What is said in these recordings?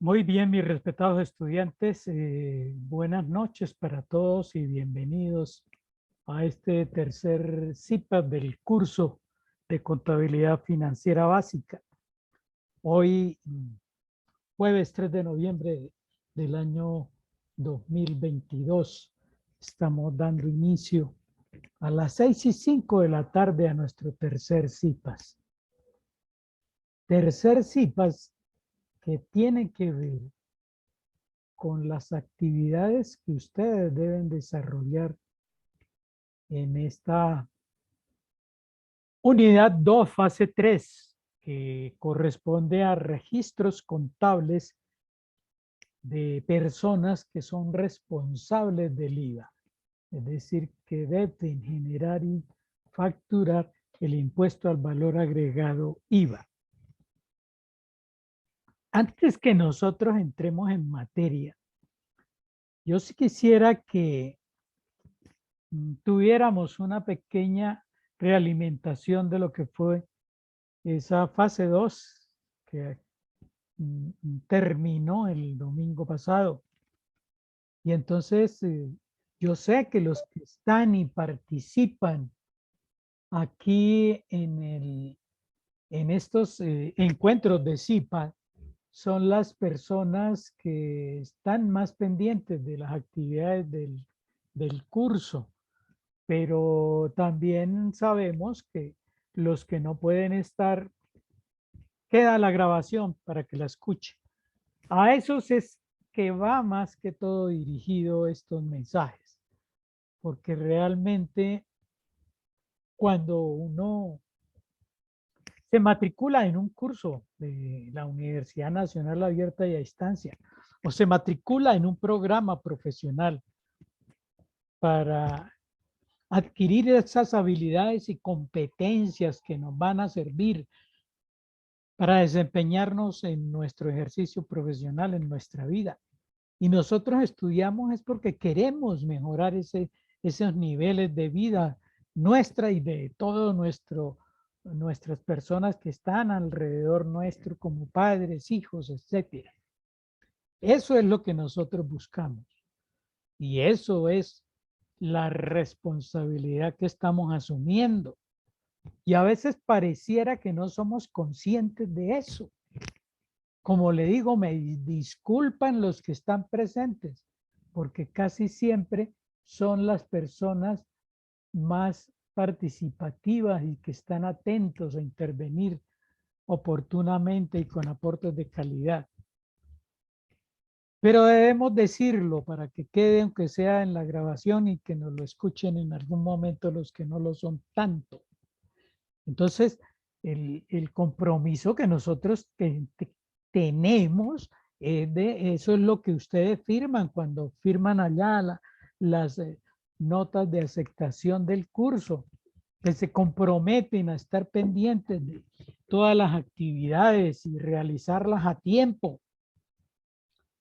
Muy bien, mis respetados estudiantes, buenas noches para todos y bienvenidos a este tercer CIPAP del curso de Contabilidad Financiera Básica. Hoy, jueves 3 de noviembre del año 2022, estamos dando inicio a las 6:05 de la tarde a nuestro tercer CIPAS. Tercer CIPAS que tiene que ver con las actividades que ustedes deben desarrollar en esta unidad 2, fase 3, que corresponde a registros contables de personas que son responsables del IVA, es decir, que deben generar y facturar el impuesto al valor agregado IVA. Antes que nosotros entremos en materia, yo sí quisiera que tuviéramos una pequeña realimentación de lo que fue esa fase 2 que terminó el domingo pasado. Y entonces yo sé que los que están y participan aquí en estos encuentros de CIPA son las personas que están más pendientes de las actividades del curso, pero también sabemos que los que no pueden estar, queda la grabación para que la escuche. A esos es que va más que todo dirigido estos mensajes, porque realmente cuando uno se matricula en un curso de la Universidad Nacional Abierta y a Distancia, o se matricula en un programa profesional para adquirir esas habilidades y competencias que nos van a servir para desempeñarnos en nuestro ejercicio profesional, en nuestra vida. Y nosotros estudiamos es porque queremos mejorar esos niveles de vida nuestra y de todo nuestras personas que están alrededor nuestro como padres, hijos, etcétera. Eso es lo que nosotros buscamos. Y eso es la responsabilidad que estamos asumiendo. Y a veces pareciera que no somos conscientes de eso. Como le digo, me disculpan los que están presentes, porque casi siempre son las personas más participativas y que están atentos a intervenir oportunamente y con aportes de calidad. Pero debemos decirlo para que quede, aunque sea en la grabación, y que nos lo escuchen en algún momento los que no lo son tanto. Entonces, el compromiso que nosotros tenemos, eso es lo que ustedes firman cuando firman allá las notas de aceptación del curso, que se comprometen a estar pendientes de todas las actividades y realizarlas a tiempo.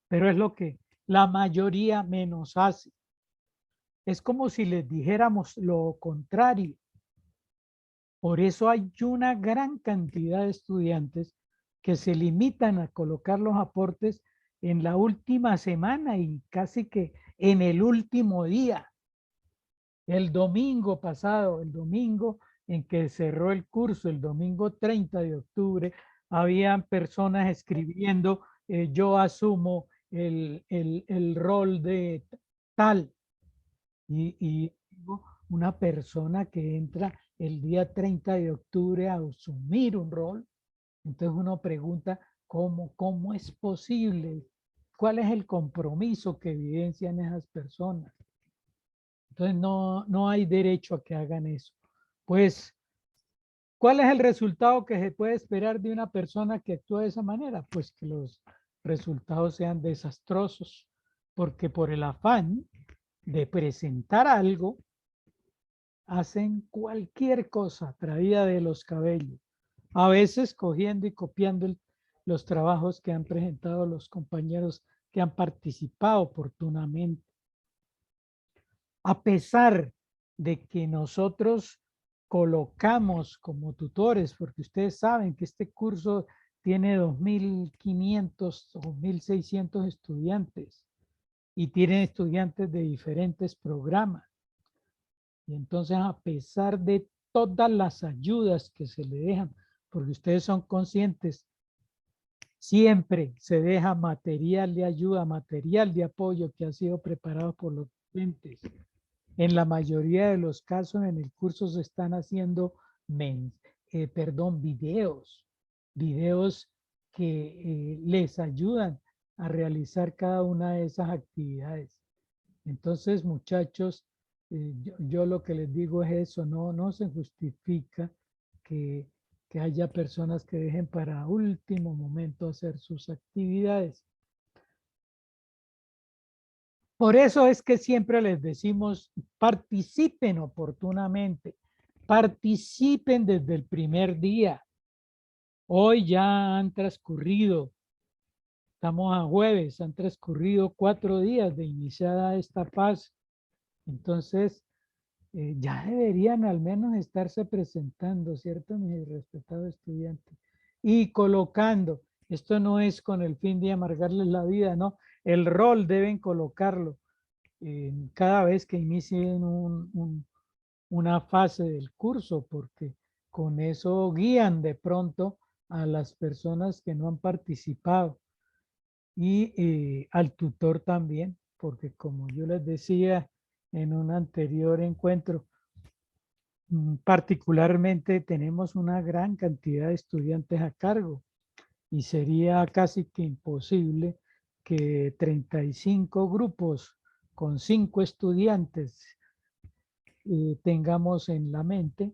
Pero es lo que la mayoría menos hace. Es como si les dijéramos lo contrario. Por eso hay una gran cantidad de estudiantes que se limitan a colocar los aportes en la última semana y casi que en el último día. El domingo pasado, el domingo en que cerró el curso, el domingo 30 de octubre, habían personas escribiendo, yo asumo el rol de tal. Y una persona que entra el día 30 de octubre a asumir un rol, entonces uno pregunta cómo es posible, cuál es el compromiso que evidencian esas personas. Entonces no hay derecho a que hagan eso. Pues, ¿cuál es el resultado que se puede esperar de una persona que actúa de esa manera? Pues que los resultados sean desastrosos, porque por el afán de presentar algo, hacen cualquier cosa traída de los cabellos, a veces cogiendo y copiando los trabajos que han presentado los compañeros que han participado oportunamente. A pesar de que nosotros colocamos como tutores, porque ustedes saben que este curso tiene 2.500 o 1.600 estudiantes y tienen estudiantes de diferentes programas. Y entonces, a pesar de todas las ayudas que se le dejan, porque ustedes son conscientes, siempre se deja material de ayuda, material de apoyo que ha sido preparado por los docentes. En la mayoría de los casos en el curso se están haciendo videos que les ayudan a realizar cada una de esas actividades. Entonces, muchachos, yo lo que les digo es eso, no se justifica que, que haya personas que dejen para último momento hacer sus actividades. Por eso es que siempre les decimos, participen oportunamente, participen desde el primer día. Hoy ya han transcurrido, estamos a jueves, han transcurrido 4 días de iniciada esta fase. Entonces, ya deberían al menos estarse presentando, ¿cierto, mis respetados estudiantes? Y colocando, esto no es con el fin de amargarles la vida, no, el rol deben colocarlo cada vez que inicien una fase del curso, porque con eso guían de pronto a las personas que no han participado y al tutor también, porque como yo les decía en un anterior encuentro, particularmente tenemos una gran cantidad de estudiantes a cargo y sería casi que imposible que 35 grupos con 5 estudiantes tengamos en la mente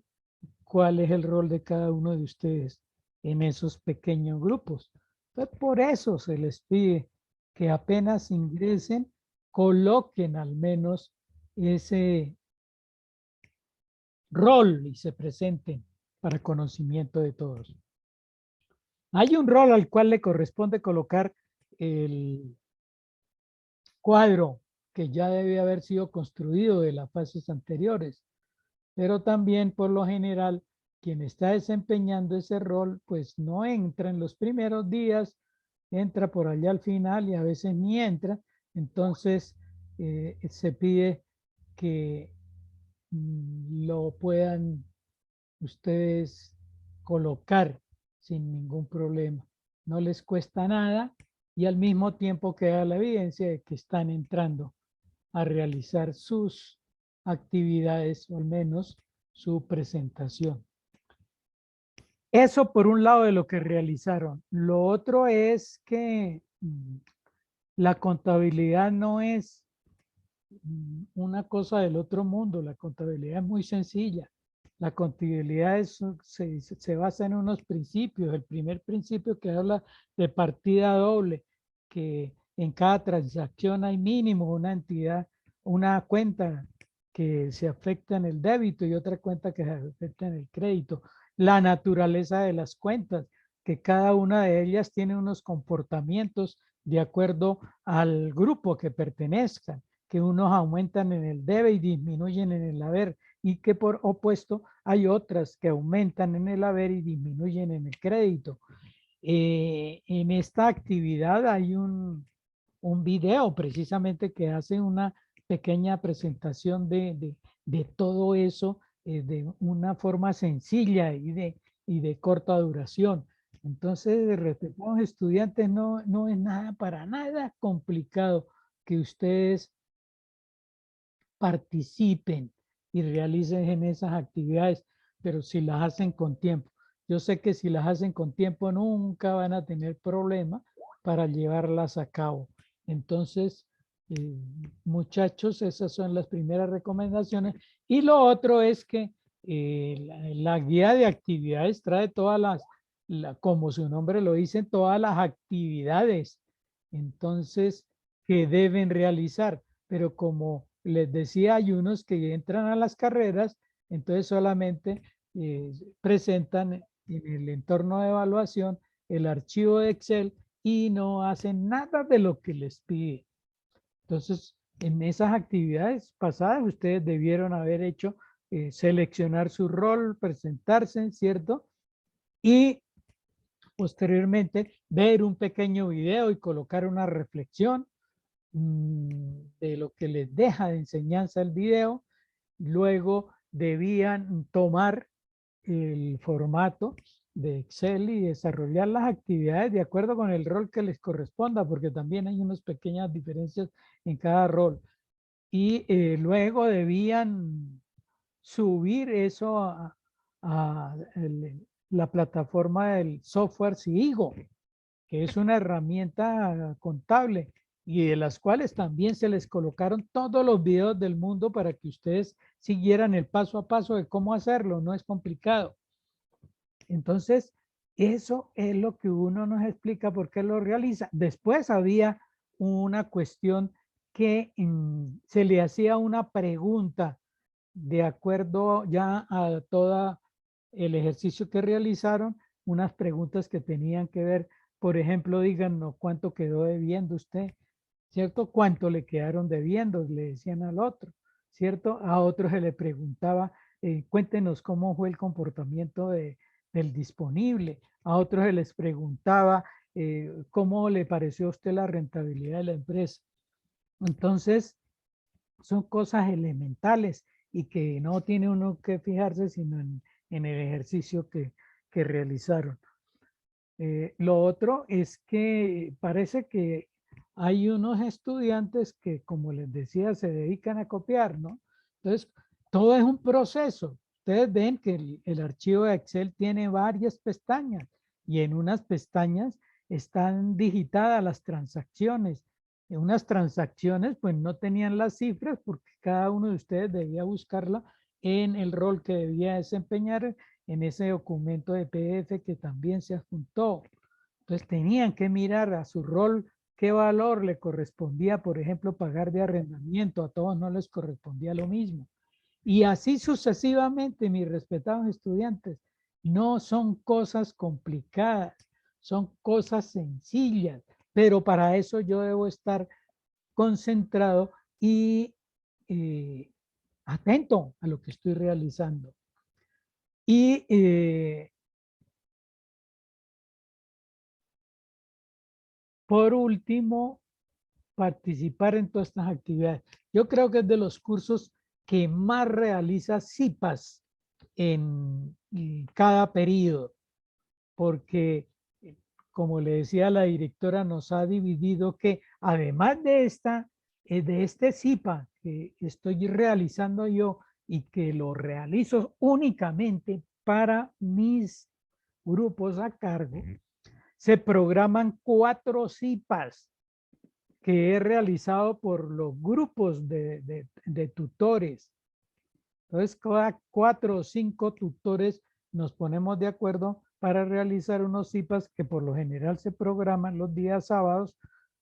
cuál es el rol de cada uno de ustedes en esos pequeños grupos. Entonces, por eso se les pide que apenas ingresen, coloquen al menos ese rol y se presenten para conocimiento de todos. Hay un rol al cual le corresponde colocar el cuadro que ya debe haber sido construido de las fases anteriores, pero también por lo general quien está desempeñando ese rol pues no entra en los primeros días, entra por allá al final y a veces ni entra, entonces se pide que lo puedan ustedes colocar sin ningún problema. No les cuesta nada y al mismo tiempo queda la evidencia de que están entrando a realizar sus actividades o al menos su presentación. Eso por un lado de lo que realizaron. Lo otro es que la contabilidad no es una cosa del otro mundo. La contabilidad es muy sencilla. La contabilidad se basa en unos principios. El primer principio que habla de partida doble, que en cada transacción hay mínimo una entidad, una cuenta que se afecta en el débito y otra cuenta que se afecta en el crédito. La naturaleza de las cuentas, que cada una de ellas tiene unos comportamientos de acuerdo al grupo que pertenezcan, que unos aumentan en el debe y disminuyen en el haber, y que por opuesto hay otras que aumentan en el haber y disminuyen en el crédito. En esta actividad hay un video precisamente que hace una pequeña presentación de todo eso de una forma sencilla y de corta duración. Entonces, respetados estudiantes, no es nada, para nada complicado que ustedes participen y realicen en esas actividades, pero si las hacen con tiempo. Yo sé que si las hacen con tiempo nunca van a tener problema para llevarlas a cabo. Entonces, muchachos, esas son las primeras recomendaciones. Y lo otro es que la guía de actividades trae todas como su nombre lo dice, todas las actividades. Entonces, que deben realizar. Pero como les decía, hay unos que entran a las carreras, entonces solamente presentan en el entorno de evaluación el archivo de Excel y no hacen nada de lo que les pide. Entonces, en esas actividades pasadas, ustedes debieron haber hecho seleccionar su rol, presentarse, ¿cierto? Y Posteriormente, ver un pequeño video y colocar una reflexión de lo que les deja de enseñanza el video. Luego debían tomar el formato de Excel y desarrollar las actividades de acuerdo con el rol que les corresponda, porque también hay unas pequeñas diferencias en cada rol. Y luego debían subir eso a la plataforma del software Sigo, que es una herramienta contable y de las cuales también se les colocaron todos los videos del mundo para que ustedes siguieran el paso a paso de cómo hacerlo, no es complicado. Entonces, eso es lo que uno nos explica por qué lo realiza. Después había una cuestión que se le hacía una pregunta de acuerdo ya a todo el ejercicio que realizaron, unas preguntas que tenían que ver, por ejemplo, díganos cuánto quedó debiendo usted, ¿cierto? ¿Cuánto le quedaron debiendo? Le decían al otro, ¿cierto? A otro se le preguntaba, cuéntenos cómo fue el comportamiento del disponible. A otros se les preguntaba, ¿cómo le pareció a usted la rentabilidad de la empresa? Entonces, son cosas elementales y que no tiene uno que fijarse sino en el ejercicio que realizaron. Lo otro es que parece que hay unos estudiantes que, como les decía, se dedican a copiar, ¿no? Entonces, todo es un proceso. Ustedes ven que el archivo de Excel tiene varias pestañas y en unas pestañas están digitadas las transacciones. En unas transacciones, pues no tenían las cifras porque cada uno de ustedes debía buscarla en el rol que debía desempeñar en ese documento de PDF que también se adjuntó. Entonces tenían que mirar a su rol qué valor le correspondía, por ejemplo, pagar de arrendamiento. A todos no les correspondía lo mismo. Y así sucesivamente, mis respetados estudiantes. No son cosas complicadas, son cosas sencillas, pero para eso yo debo estar concentrado y atento a lo que estoy realizando. Y por último, participar en todas estas actividades. Yo creo que es de los cursos que más realiza CIPAS en cada periodo, porque como le decía la directora, nos ha dividido que además de este CIPA que estoy realizando yo y que lo realizo únicamente para mis grupos a cargo, se programan 4 CIPAs que he realizado por los grupos de tutores. Entonces, cada 4 o 5 tutores nos ponemos de acuerdo para realizar unos CIPAs que por lo general se programan los días sábados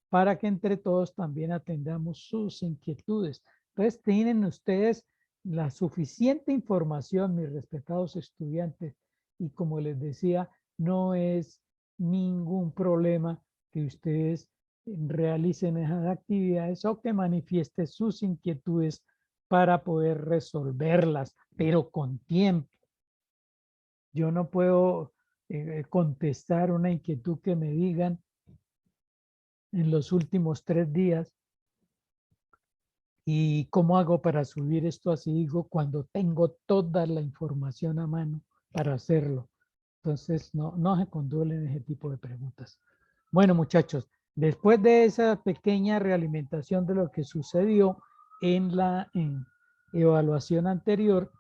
para que entre todos también atendamos sus inquietudes. Entonces, tienen ustedes la suficiente información, mis respetados estudiantes, y como les decía, no es ningún problema que ustedes realicen esas actividades o que manifiesten sus inquietudes para poder resolverlas, pero con tiempo. Yo no puedo contestar una inquietud que me digan en los últimos 3 días. ¿Y cómo hago para subir esto así? Digo, cuando tengo toda la información a mano para hacerlo. Entonces, no se conduelen ese tipo de preguntas. Bueno, muchachos, después de esa pequeña realimentación de lo que sucedió en la evaluación anterior,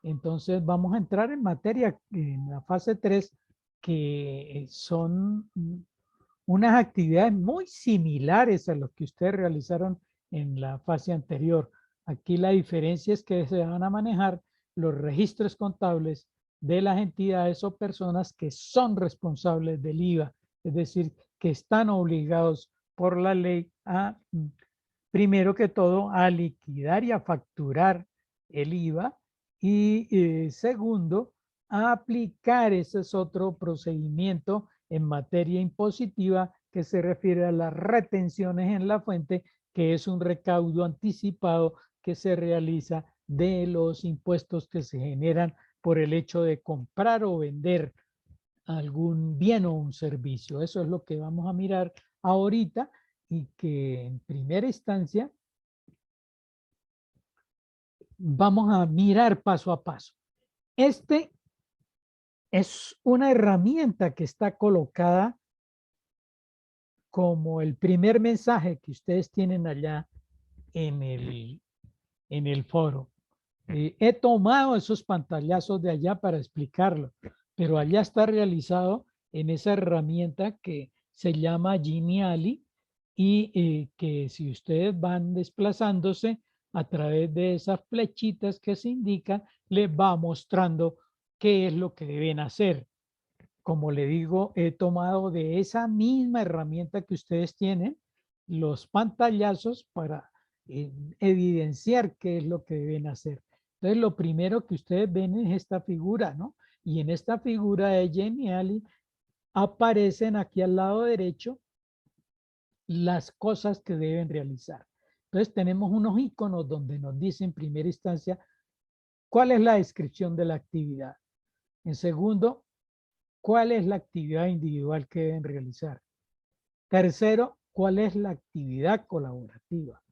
entonces vamos a entrar en materia en la fase 3, que son unas actividades muy similares a lo que ustedes realizaron en la fase anterior. Aquí la diferencia es que se van a manejar los registros contables de las entidades o personas que son responsables del IVA, es decir, que están obligados por la ley a, primero que todo, a liquidar y a facturar el IVA y segundo, a aplicar, ese es otro procedimiento en materia impositiva que se refiere a las retenciones en la fuente, que es un recaudo anticipado que se realiza de los impuestos que se generan por el hecho de comprar o vender algún bien o un servicio. Eso es lo que vamos a mirar ahorita y que en primera instancia vamos a mirar paso a paso. Este es una herramienta que está colocada como el primer mensaje que ustedes tienen allá en el foro. He tomado esos pantallazos de allá para explicarlo, pero allá está realizado en esa herramienta que se llama Geniali y que si ustedes van desplazándose a través de esas flechitas que se indican, les va mostrando qué es lo que deben hacer. Como le digo, he tomado de esa misma herramienta que ustedes tienen los pantallazos para evidenciar qué es lo que deben hacer. Entonces, lo primero que ustedes ven es esta figura, ¿no? Y en esta figura de Geniali aparecen aquí al lado derecho las cosas que deben realizar. Entonces, tenemos unos iconos donde nos dice en primera instancia cuál es la descripción de la actividad. En segundo, cuál es la actividad individual que deben realizar. Tercero, cuál es la actividad colaborativa.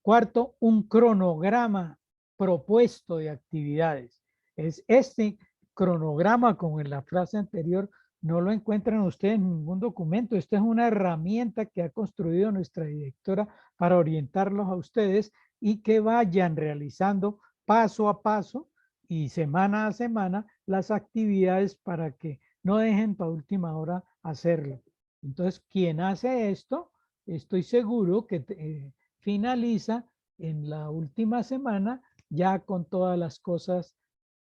Cuarto, un cronograma propuesto de actividades. Es este cronograma, como en la frase anterior, no lo encuentran ustedes en ningún documento. Esta es una herramienta que ha construido nuestra directora para orientarlos a ustedes y que vayan realizando paso a paso y semana a semana las actividades para que no dejen para última hora hacerlo. Entonces, quien hace esto, estoy seguro que finaliza en la última semana ya con todas las cosas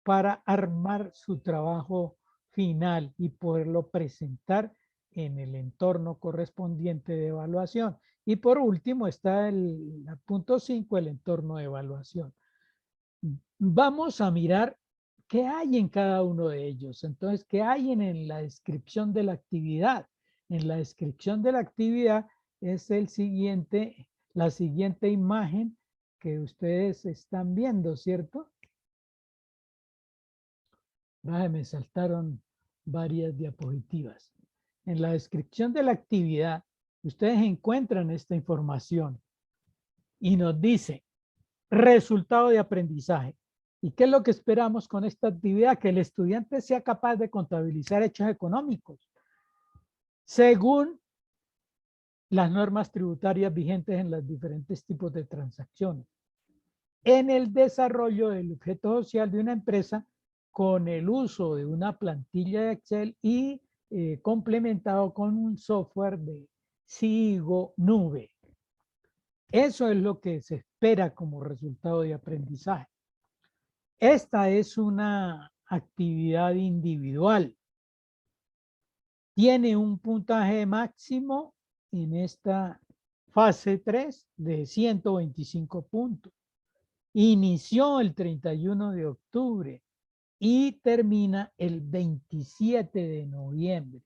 para armar su trabajo final y poderlo presentar en el entorno correspondiente de evaluación. Y por último está el punto 5, el entorno de evaluación. Vamos a mirar qué hay en cada uno de ellos. Entonces, ¿qué hay en la descripción de la actividad? En la descripción de la actividad es la siguiente imagen que ustedes están viendo, ¿cierto? Me saltaron varias diapositivas. En la descripción de la actividad, ustedes encuentran esta información y nos dice resultado de aprendizaje. ¿Y qué es lo que esperamos con esta actividad? Que el estudiante sea capaz de contabilizar hechos económicos según las normas tributarias vigentes en los diferentes tipos de transacciones, en el desarrollo del objeto social de una empresa con el uso de una plantilla de Excel y complementado con un software de Sigo Nube. Eso es lo que se espera como resultado de aprendizaje. Esta es una actividad individual. Tiene un puntaje máximo en esta fase 3 de 125 puntos. Inició el 31 de octubre y termina el 27 de noviembre.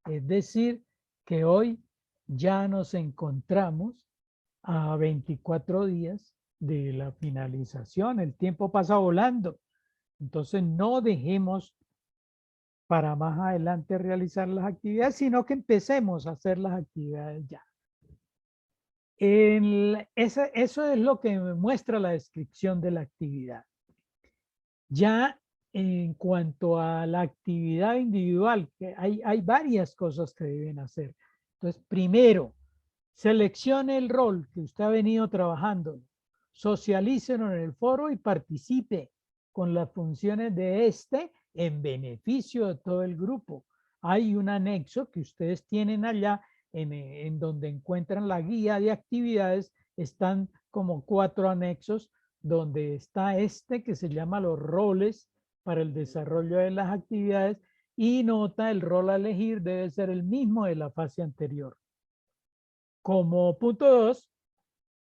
Es decir, que hoy ya nos encontramos a 24 días de la finalización. El tiempo pasa volando. Entonces no dejemos para más adelante realizar las actividades, sino que empecemos a hacer las actividades ya. Eso es lo que me muestra la descripción de la actividad. Ya en cuanto a la actividad individual, que hay varias cosas que deben hacer. Entonces, primero, seleccione el rol que usted ha venido trabajando, socialícelo en el foro y participe con las funciones de este en beneficio de todo el grupo. Hay un anexo que ustedes tienen allá en donde encuentran la guía de actividades. Están como 4 anexos donde está este que se llama los roles para el desarrollo de las actividades y nota el rol a elegir debe ser el mismo de la fase anterior. Como punto 2,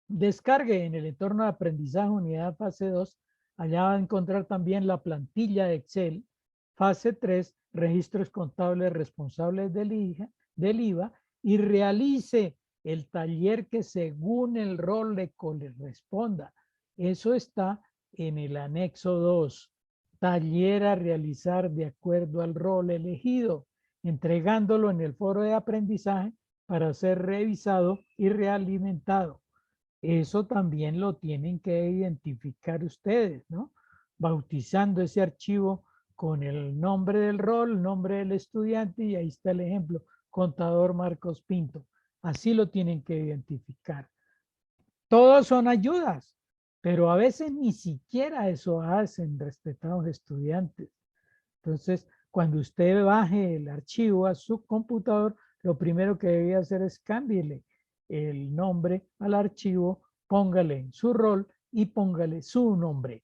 descargue en el entorno de aprendizaje unidad fase 2. Allá va a encontrar también la plantilla de Excel. Fase 3, registros contables responsables del IVA y realice el taller que según el rol le corresponda. Eso está en el anexo 2. Taller a realizar de acuerdo al rol elegido. entregándolo en el foro de aprendizaje para ser revisado y realimentado. Eso también lo tienen que identificar ustedes, ¿no? Bautizando ese archivo con el nombre del rol, el nombre del estudiante, y ahí está el ejemplo, contador Marcos Pinto. Así lo tienen que identificar. Todos son ayudas, pero a veces ni siquiera eso hacen, respetados estudiantes. Entonces, cuando usted baje el archivo a su computador, lo primero que debe hacer es cámbiele el nombre al archivo, póngale su rol y póngale su nombre.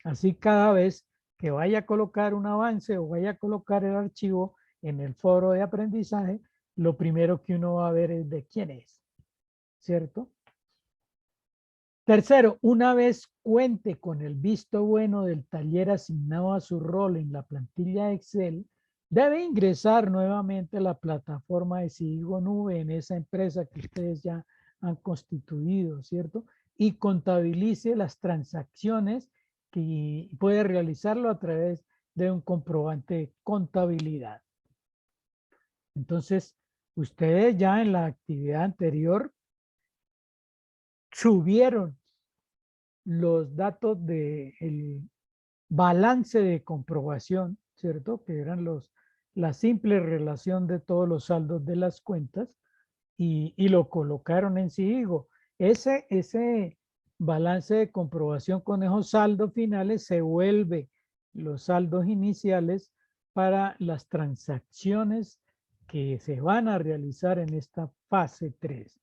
Así cada vez que vaya a colocar un avance o vaya a colocar el archivo en el foro de aprendizaje, lo primero que uno va a ver es de quién es, ¿cierto? Tercero, una vez cuente con el visto bueno del taller asignado a su rol en la plantilla Excel, debe ingresar nuevamente a la plataforma de Cívigo Nube en esa empresa que ustedes ya han constituido, ¿cierto? Y contabilice las transacciones que puede realizarlo a través de un comprobante de contabilidad. Entonces, ustedes ya en la actividad anterior subieron los datos del balance de comprobación, ¿cierto? Que eran la simple relación de todos los saldos de las cuentas y lo colocaron en Cívigo. Ese balance de comprobación con esos saldos finales se vuelve los saldos iniciales para las transacciones que se van a realizar en esta fase 3.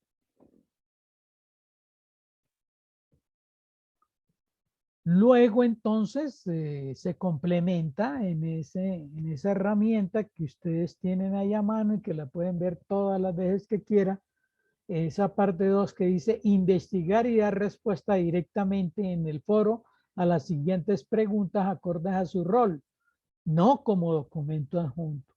Luego entonces se complementa en esa herramienta que ustedes tienen ahí a mano y que la pueden ver todas las veces que quiera. Esa parte 2 que dice investigar y dar respuesta directamente en el foro a las siguientes preguntas acordes a su rol, no como documento adjunto.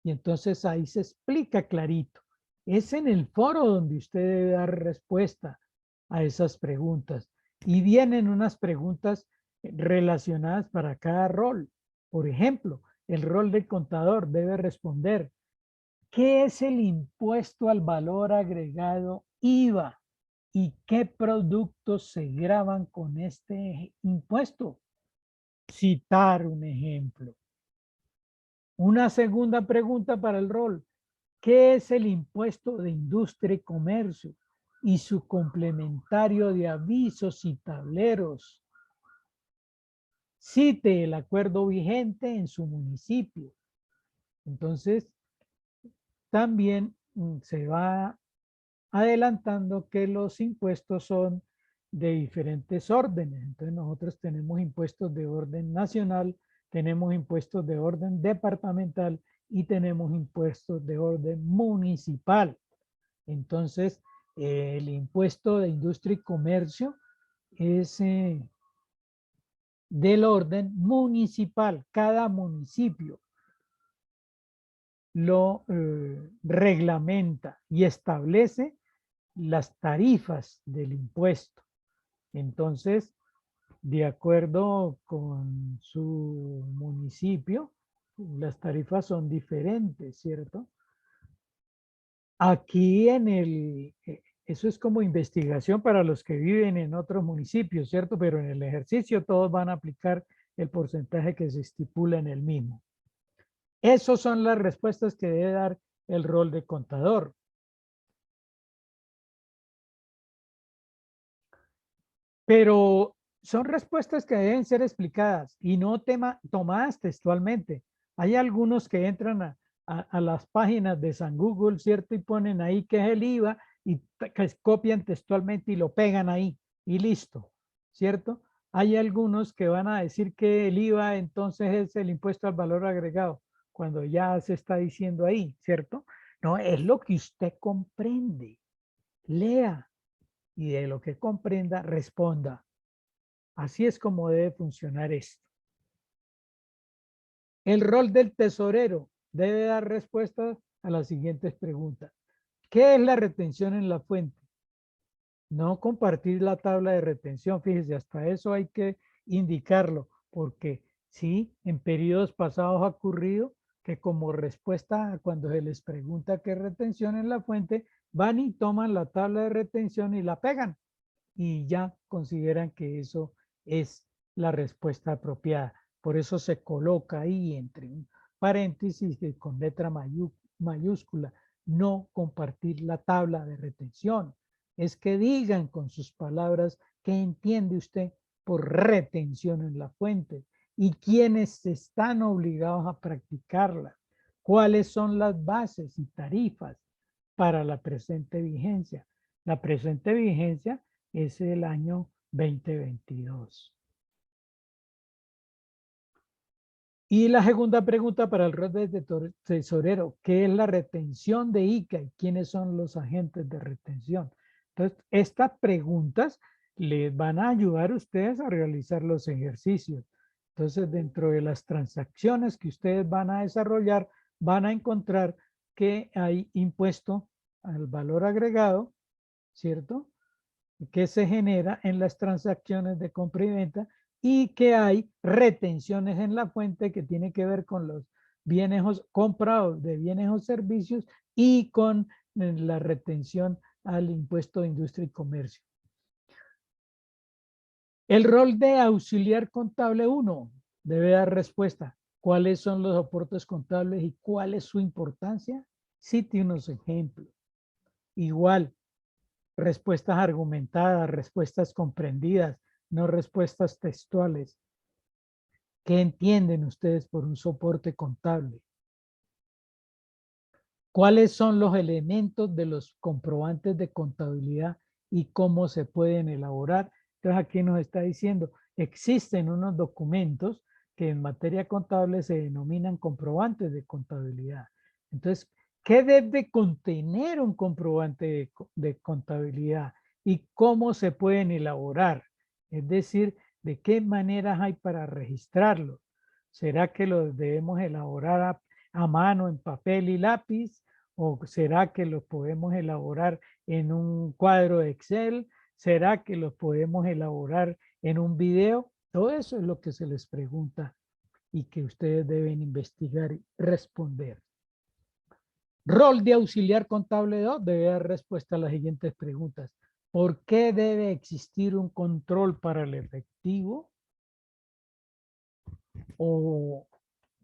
Y entonces ahí se explica clarito. Es en el foro donde usted debe dar respuesta a esas preguntas. Y vienen unas preguntas relacionadas para cada rol. Por ejemplo, el rol del contador debe responder: ¿qué es el impuesto al valor agregado IVA? ¿Y qué productos se graban con este impuesto? Citar un ejemplo. Una segunda pregunta para el rol: ¿qué es el impuesto de industria y comercio y su complementario de avisos y tableros? Cite el acuerdo vigente en su municipio. Entonces, también se va adelantando que los impuestos son de diferentes órdenes. Entonces, nosotros tenemos impuestos de orden nacional, tenemos impuestos de orden departamental y tenemos impuestos de orden municipal. Entonces, el impuesto de industria y comercio es del orden municipal. Cada municipio lo reglamenta y establece las tarifas del impuesto. Entonces, de acuerdo con su municipio, las tarifas son diferentes, ¿cierto? Aquí eso es como investigación para los que viven en otros municipios, ¿cierto? Pero en el ejercicio todos van a aplicar el porcentaje que se estipula en el mismo. Esas son las respuestas que debe dar el rol de contador. Pero son respuestas que deben ser explicadas y no tomadas textualmente. Hay algunos que entran a las páginas de San Google, ¿cierto? Y ponen ahí qué es el IVA y copian textualmente y lo pegan ahí y listo, ¿cierto? Hay algunos que van a decir que el IVA entonces es el impuesto al valor agregado, cuando ya se está diciendo ahí, ¿cierto? No, es lo que usted comprende. Lea y de lo que comprenda, responda. Así es como debe funcionar esto. El rol del tesorero debe dar respuestas a las siguientes preguntas. ¿Qué es la retención en la fuente? No compartir la tabla de retención, fíjese, hasta eso hay que indicarlo, porque sí, en periodos pasados ha ocurrido que como respuesta cuando se les pregunta qué retención en la fuente, van y toman la tabla de retención y la pegan y ya consideran que eso es la respuesta apropiada. Por eso se coloca ahí entre un paréntesis con letra mayúscula, no compartir la tabla de retención. Es que digan con sus palabras qué entiende usted por retención en la fuente y quiénes están obligados a practicarla. ¿Cuáles son las bases y tarifas para la presente vigencia? La presente vigencia es el año 2022. Y la segunda pregunta para el rol de tesorero, ¿qué es la retención de ICA y quiénes son los agentes de retención? Entonces, estas preguntas les van a ayudar a ustedes a realizar los ejercicios. Entonces, dentro de las transacciones que ustedes van a desarrollar, van a encontrar que hay impuesto al valor agregado, ¿cierto? Que se genera en las transacciones de compra y venta y que hay retenciones en la fuente que tiene que ver con los bienes comprados de bienes o servicios y con la retención al impuesto de industria y comercio. El rol de auxiliar contable 1 debe dar respuesta. ¿Cuáles son los aportes contables y cuál es su importancia? Cite unos ejemplos. Igual, respuestas argumentadas, respuestas comprendidas, no respuestas textuales. ¿Qué entienden ustedes por un soporte contable? ¿Cuáles son los elementos de los comprobantes de contabilidad y cómo se pueden elaborar? Entonces aquí nos está diciendo, existen unos documentos que en materia contable se denominan comprobantes de contabilidad. Entonces, ¿qué debe contener un comprobante de contabilidad y cómo se pueden elaborar? Es decir, ¿de qué maneras hay para registrarlo? ¿Será que los debemos elaborar a mano en papel y lápiz? ¿O será que los podemos elaborar en un cuadro de Excel? ¿Será que los podemos elaborar en un video? Todo eso es lo que se les pregunta y que ustedes deben investigar y responder. Rol de auxiliar contable 2 debe dar respuesta a las siguientes preguntas. ¿Por qué debe existir un control para el efectivo? ¿O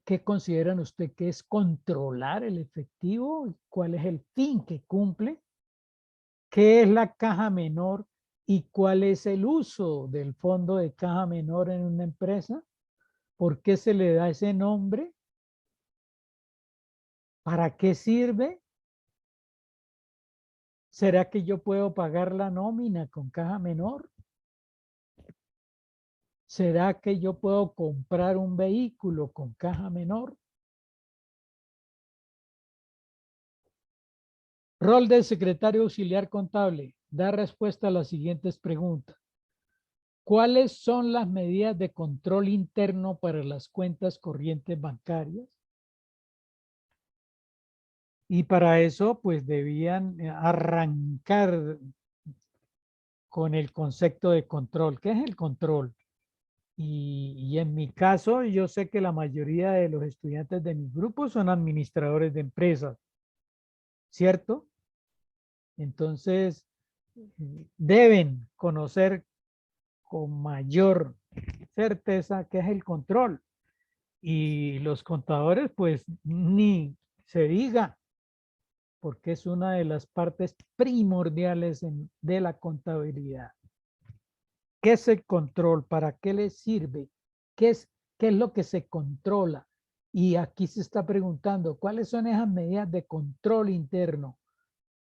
qué consideran usted que es controlar el efectivo? ¿Cuál es el fin que cumple? ¿Qué es la caja menor y cuál es el uso del fondo de caja menor en una empresa? ¿Por qué se le da ese nombre? ¿Para qué sirve? ¿Será que yo puedo pagar la nómina con caja menor? ¿Será que yo puedo comprar un vehículo con caja menor? Rol del secretario auxiliar contable. Da respuesta a las siguientes preguntas. ¿Cuáles son las medidas de control interno para las cuentas corrientes bancarias? Y para eso, pues debían arrancar con el concepto de control. ¿Qué es el control? Y en mi caso, yo sé que la mayoría de los estudiantes de mi grupo son administradores de empresas, ¿cierto? Entonces, deben conocer con mayor certeza qué es el control. Y los contadores, pues ni se diga, porque es una de las partes primordiales de la contabilidad. ¿Qué es el control? ¿Para qué le sirve? ¿Qué es lo que se controla? Y aquí se está preguntando, ¿cuáles son esas medidas de control interno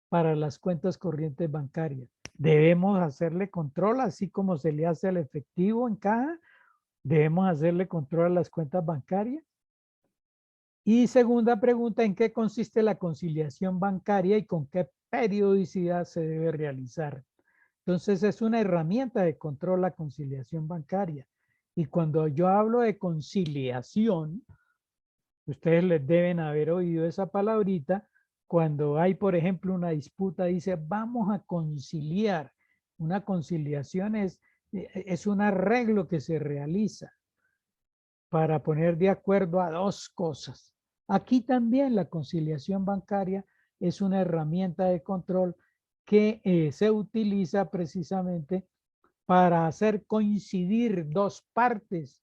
para las cuentas corrientes bancarias? ¿Debemos hacerle control así como se le hace al efectivo en caja? ¿Debemos hacerle control a las cuentas bancarias? Y segunda pregunta, ¿en qué consiste la conciliación bancaria y con qué periodicidad se debe realizar? Entonces es una herramienta de control la conciliación bancaria. Y cuando yo hablo de conciliación, ustedes les deben haber oído esa palabrita cuando hay, por ejemplo, una disputa, dice, vamos a conciliar. Una conciliación es un arreglo que se realiza para poner de acuerdo a dos cosas. Aquí también la conciliación bancaria es una herramienta de control que se utiliza precisamente para hacer coincidir dos partes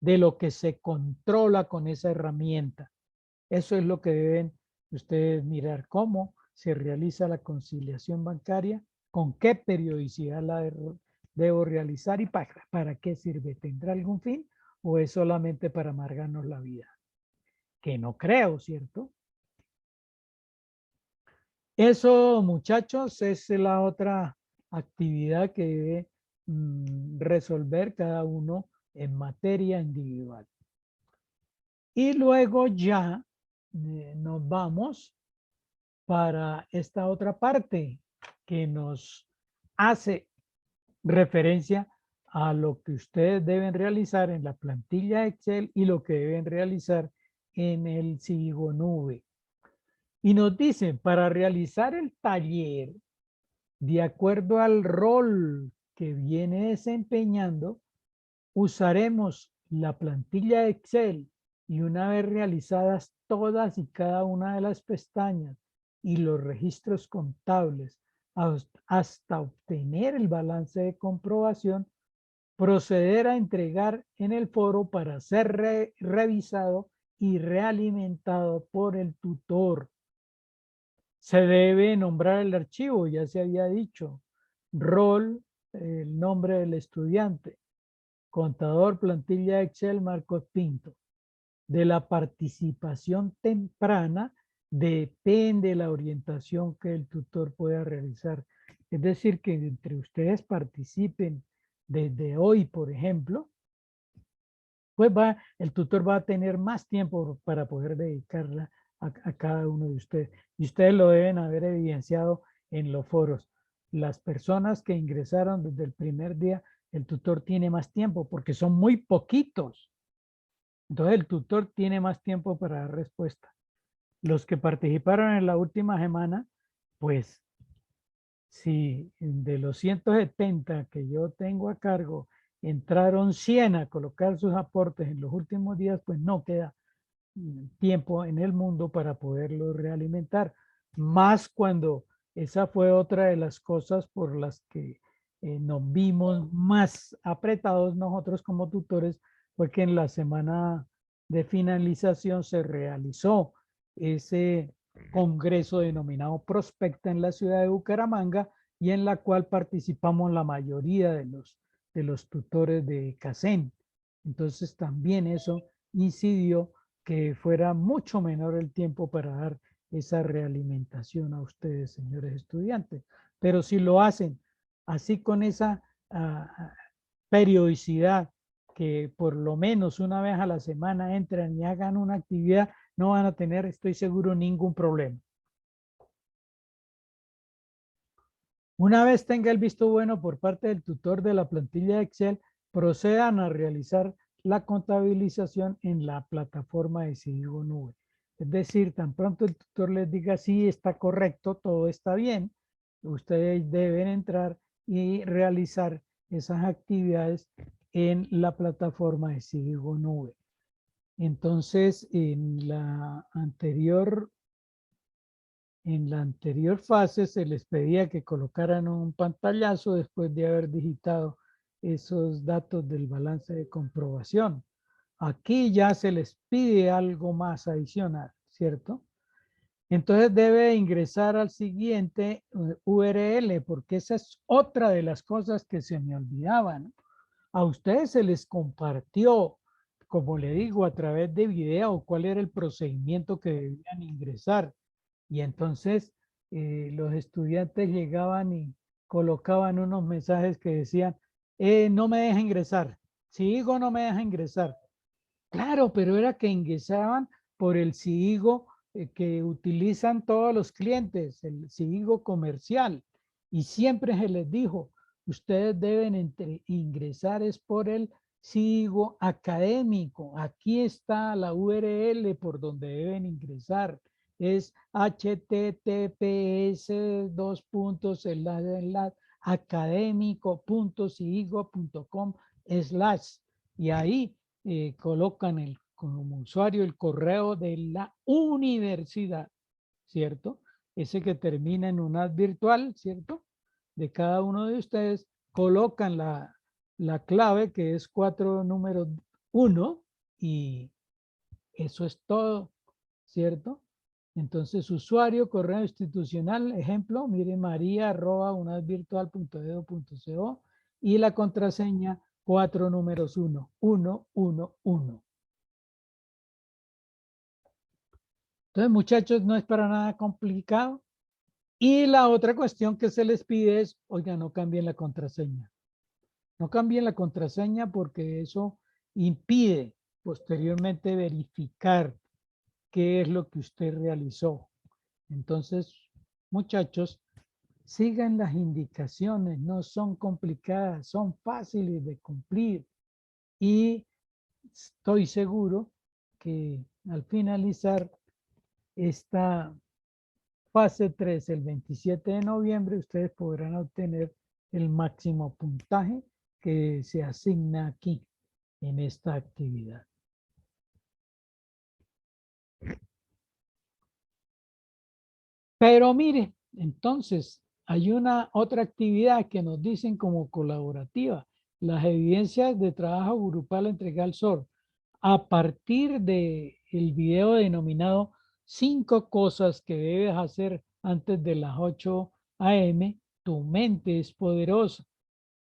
de lo que se controla con esa herramienta. Eso es lo que deben ustedes mirar, cómo se realiza la conciliación bancaria, con qué periodicidad la debo realizar y para qué sirve. ¿Tendrá algún fin o es solamente para amargarnos la vida? Que no creo, ¿cierto? Eso, muchachos, es la otra actividad que debe resolver cada uno en materia individual. Y luego ya nos vamos para esta otra parte que nos hace referencia a lo que ustedes deben realizar en la plantilla Excel y lo que deben realizar en el Sigo Nube. Y nos dicen, para realizar el taller, de acuerdo al rol que viene desempeñando, usaremos la plantilla Excel y una vez realizadas todas y cada una de las pestañas y los registros contables hasta obtener el balance de comprobación, proceder a entregar en el foro para ser revisado y realimentado por el tutor. Se debe nombrar el archivo, ya se había dicho, rol, el nombre del estudiante, contador, plantilla Excel, Marcos Pinto. De la participación temprana depende la orientación que el tutor pueda realizar. Es decir, que entre ustedes participen desde hoy, por ejemplo, pues el tutor va a tener más tiempo para poder dedicarla a cada uno de ustedes. Y ustedes lo deben haber evidenciado en los foros. Las personas que ingresaron desde el primer día, el tutor tiene más tiempo porque son muy poquitos. Entonces el tutor tiene más tiempo para dar respuesta. Los que participaron en la última semana, pues si de los 170 que yo tengo a cargo entraron 100 a colocar sus aportes en los últimos días, pues no queda tiempo en el mundo para poderlo realimentar. Más cuando esa fue otra de las cosas por las que nos vimos más apretados nosotros como tutores, fue que en la semana de finalización se realizó ese congreso denominado Prospecta en la ciudad de Bucaramanga y en la cual participamos la mayoría de los tutores de CACEN. Entonces también eso incidió que fuera mucho menor el tiempo para dar esa realimentación a ustedes, señores estudiantes. Pero si lo hacen así con esa periodicidad, que por lo menos una vez a la semana entran y hagan una actividad, no van a tener, estoy seguro, ningún problema. Una vez tenga el visto bueno por parte del tutor de la plantilla de Excel, procedan a realizar la contabilización en la plataforma de Sigo Nube. Es decir, tan pronto el tutor les diga sí, está correcto, todo está bien, ustedes deben entrar y realizar esas actividades en la plataforma de Sigo Nube. Entonces, en la anterior fase se les pedía que colocaran un pantallazo después de haber digitado esos datos del balance de comprobación. Aquí ya se les pide algo más adicional, ¿cierto? Entonces debe ingresar al siguiente URL, porque esa es otra de las cosas que se me olvidaban. A ustedes se les compartió, como le digo, a través de video, cuál era el procedimiento que debían ingresar. Y entonces los estudiantes llegaban y colocaban unos mensajes que decían, no me deja ingresar, Sigo no me deja ingresar. Claro, pero era que ingresaban por el Sigo que utilizan todos los clientes, el Sigo comercial. Y siempre se les dijo, ustedes deben ingresar es por el Sigo académico. Aquí está la URL por donde deben ingresar. Es https:// académico.sigo.com/ y ahí colocan el como usuario el correo de la universidad, ¿cierto? Ese que termina en un ad virtual, ¿cierto? De cada uno de ustedes, colocan la clave que es 4 números 1 y eso es todo, ¿cierto? Entonces, usuario, correo institucional, ejemplo, mire maria@unadvirtual.edu.co y la contraseña 4 números 1, 1, 1, 1. Entonces, muchachos, no es para nada complicado. Y la otra cuestión que se les pide es, oiga, no cambien la contraseña. No cambien la contraseña porque eso impide posteriormente verificar qué es lo que usted realizó. Entonces, muchachos, sigan las indicaciones, no son complicadas, son fáciles de cumplir. Y estoy seguro que al finalizar esta fase 3, el 27 de noviembre, ustedes podrán obtener el máximo puntaje que se asigna aquí en esta actividad. Pero mire, entonces hay una otra actividad que nos dicen como colaborativa, las evidencias de trabajo grupal entre GALSOR. A partir del video denominado 5 cosas que debes hacer antes de las 8 a.m., tu mente es poderosa.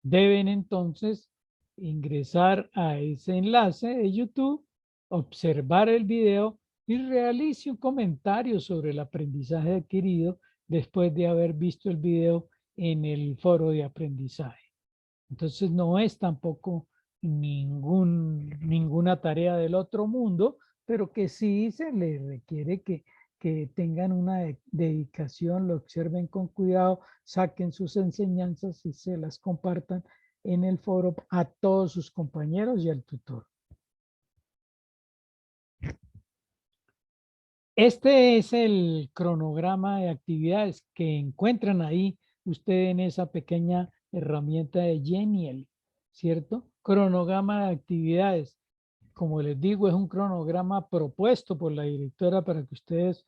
Deben entonces ingresar a ese enlace de YouTube, observar el video y realice un comentario sobre el aprendizaje adquirido después de haber visto el video en el foro de aprendizaje. Entonces no es tampoco ninguna tarea del otro mundo, pero que sí se les requiere que tengan una dedicación, lo observen con cuidado, saquen sus enseñanzas y se las compartan en el foro a todos sus compañeros y al tutor. Este es el cronograma de actividades que encuentran ahí ustedes en esa pequeña herramienta de Genial, ¿cierto? Cronograma de actividades. Como les digo, es un cronograma propuesto por la directora para que ustedes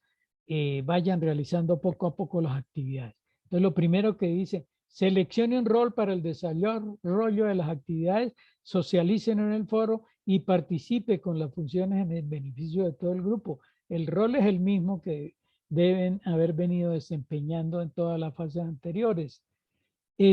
vayan realizando poco a poco las actividades. Entonces, lo primero que dice, seleccione un rol para el desarrollo de las actividades, socialicen en el foro y participe con las funciones en el beneficio de todo el grupo. El rol es el mismo que deben haber venido desempeñando en todas las fases anteriores.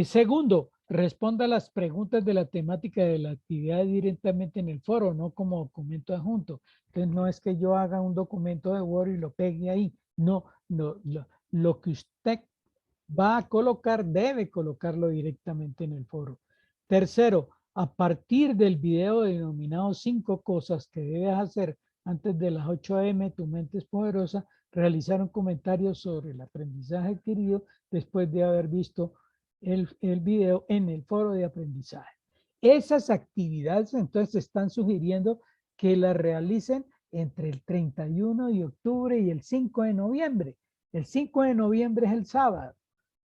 Segundo, responda a las preguntas de la temática de la actividad directamente en el foro, no como documento adjunto. Entonces, no es que yo haga un documento de Word y lo pegue ahí. No, lo que usted va a colocar, debe colocarlo directamente en el foro. Tercero, a partir del video denominado 5 cosas que debes hacer antes de las 8 a.m., tu mente es poderosa, realizar un comentario sobre el aprendizaje adquirido después de haber visto el video en el foro de aprendizaje. Esas actividades entonces están sugiriendo que las realicen entre el 31 de octubre y el 5 de noviembre. El 5 de noviembre es el sábado.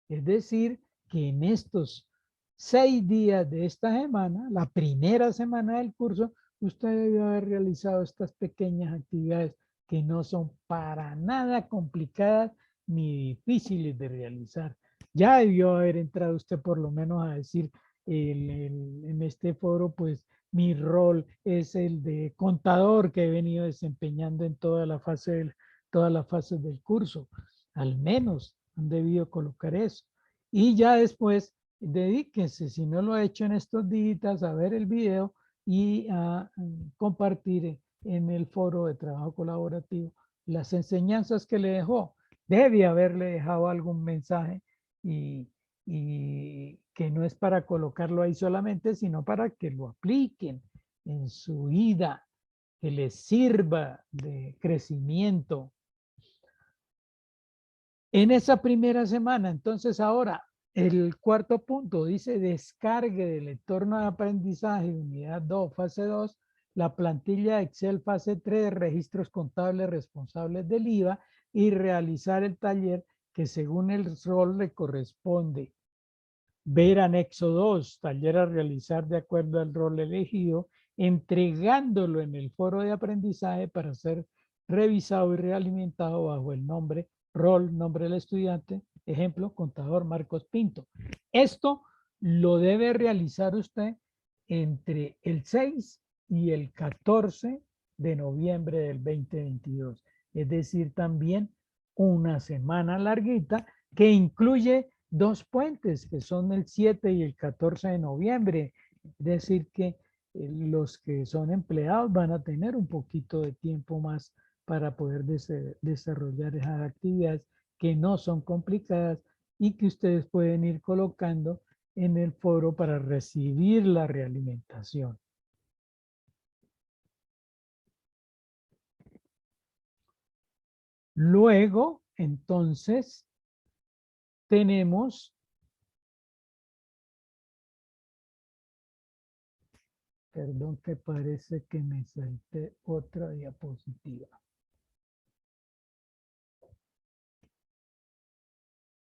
Es decir, que en estos 6 días de esta semana, la primera semana del curso, usted debió haber realizado estas pequeñas actividades que no son para nada complicadas ni difíciles de realizar. Ya debió haber entrado usted por lo menos a decir en este foro, pues mi rol es el de contador que he venido desempeñando en todas las fases del curso. Al menos han debido colocar eso. Y ya después dedíquense, si no lo he hecho en estos días, a ver el video y a compartir en el foro de trabajo colaborativo las enseñanzas que le dejó. Debe haberle dejado algún mensaje y que no es para colocarlo ahí solamente, sino para que lo apliquen en su vida, que les sirva de crecimiento. En esa primera semana, entonces ahora, el cuarto punto dice descargue del entorno de aprendizaje, unidad 2, fase 2, la plantilla Excel fase 3, registros contables responsables del IVA y realizar el taller que según el rol le corresponde. Ver anexo 2, taller a realizar de acuerdo al rol elegido entregándolo en el foro de aprendizaje para ser revisado y realimentado bajo el nombre, rol, nombre del estudiante, ejemplo, contador Marcos Pinto. Esto lo debe realizar usted entre el 6 y el 14 de noviembre del 2022. Es decir, también una semana larguita que incluye dos puentes, que son el 7 y el 14 de noviembre. Es decir, que los que son empleados van a tener un poquito de tiempo más para poder desarrollar esas actividades que no son complicadas y que ustedes pueden ir colocando en el foro para recibir la realimentación. Luego, entonces, tenemos, perdón que parece que me salté otra diapositiva.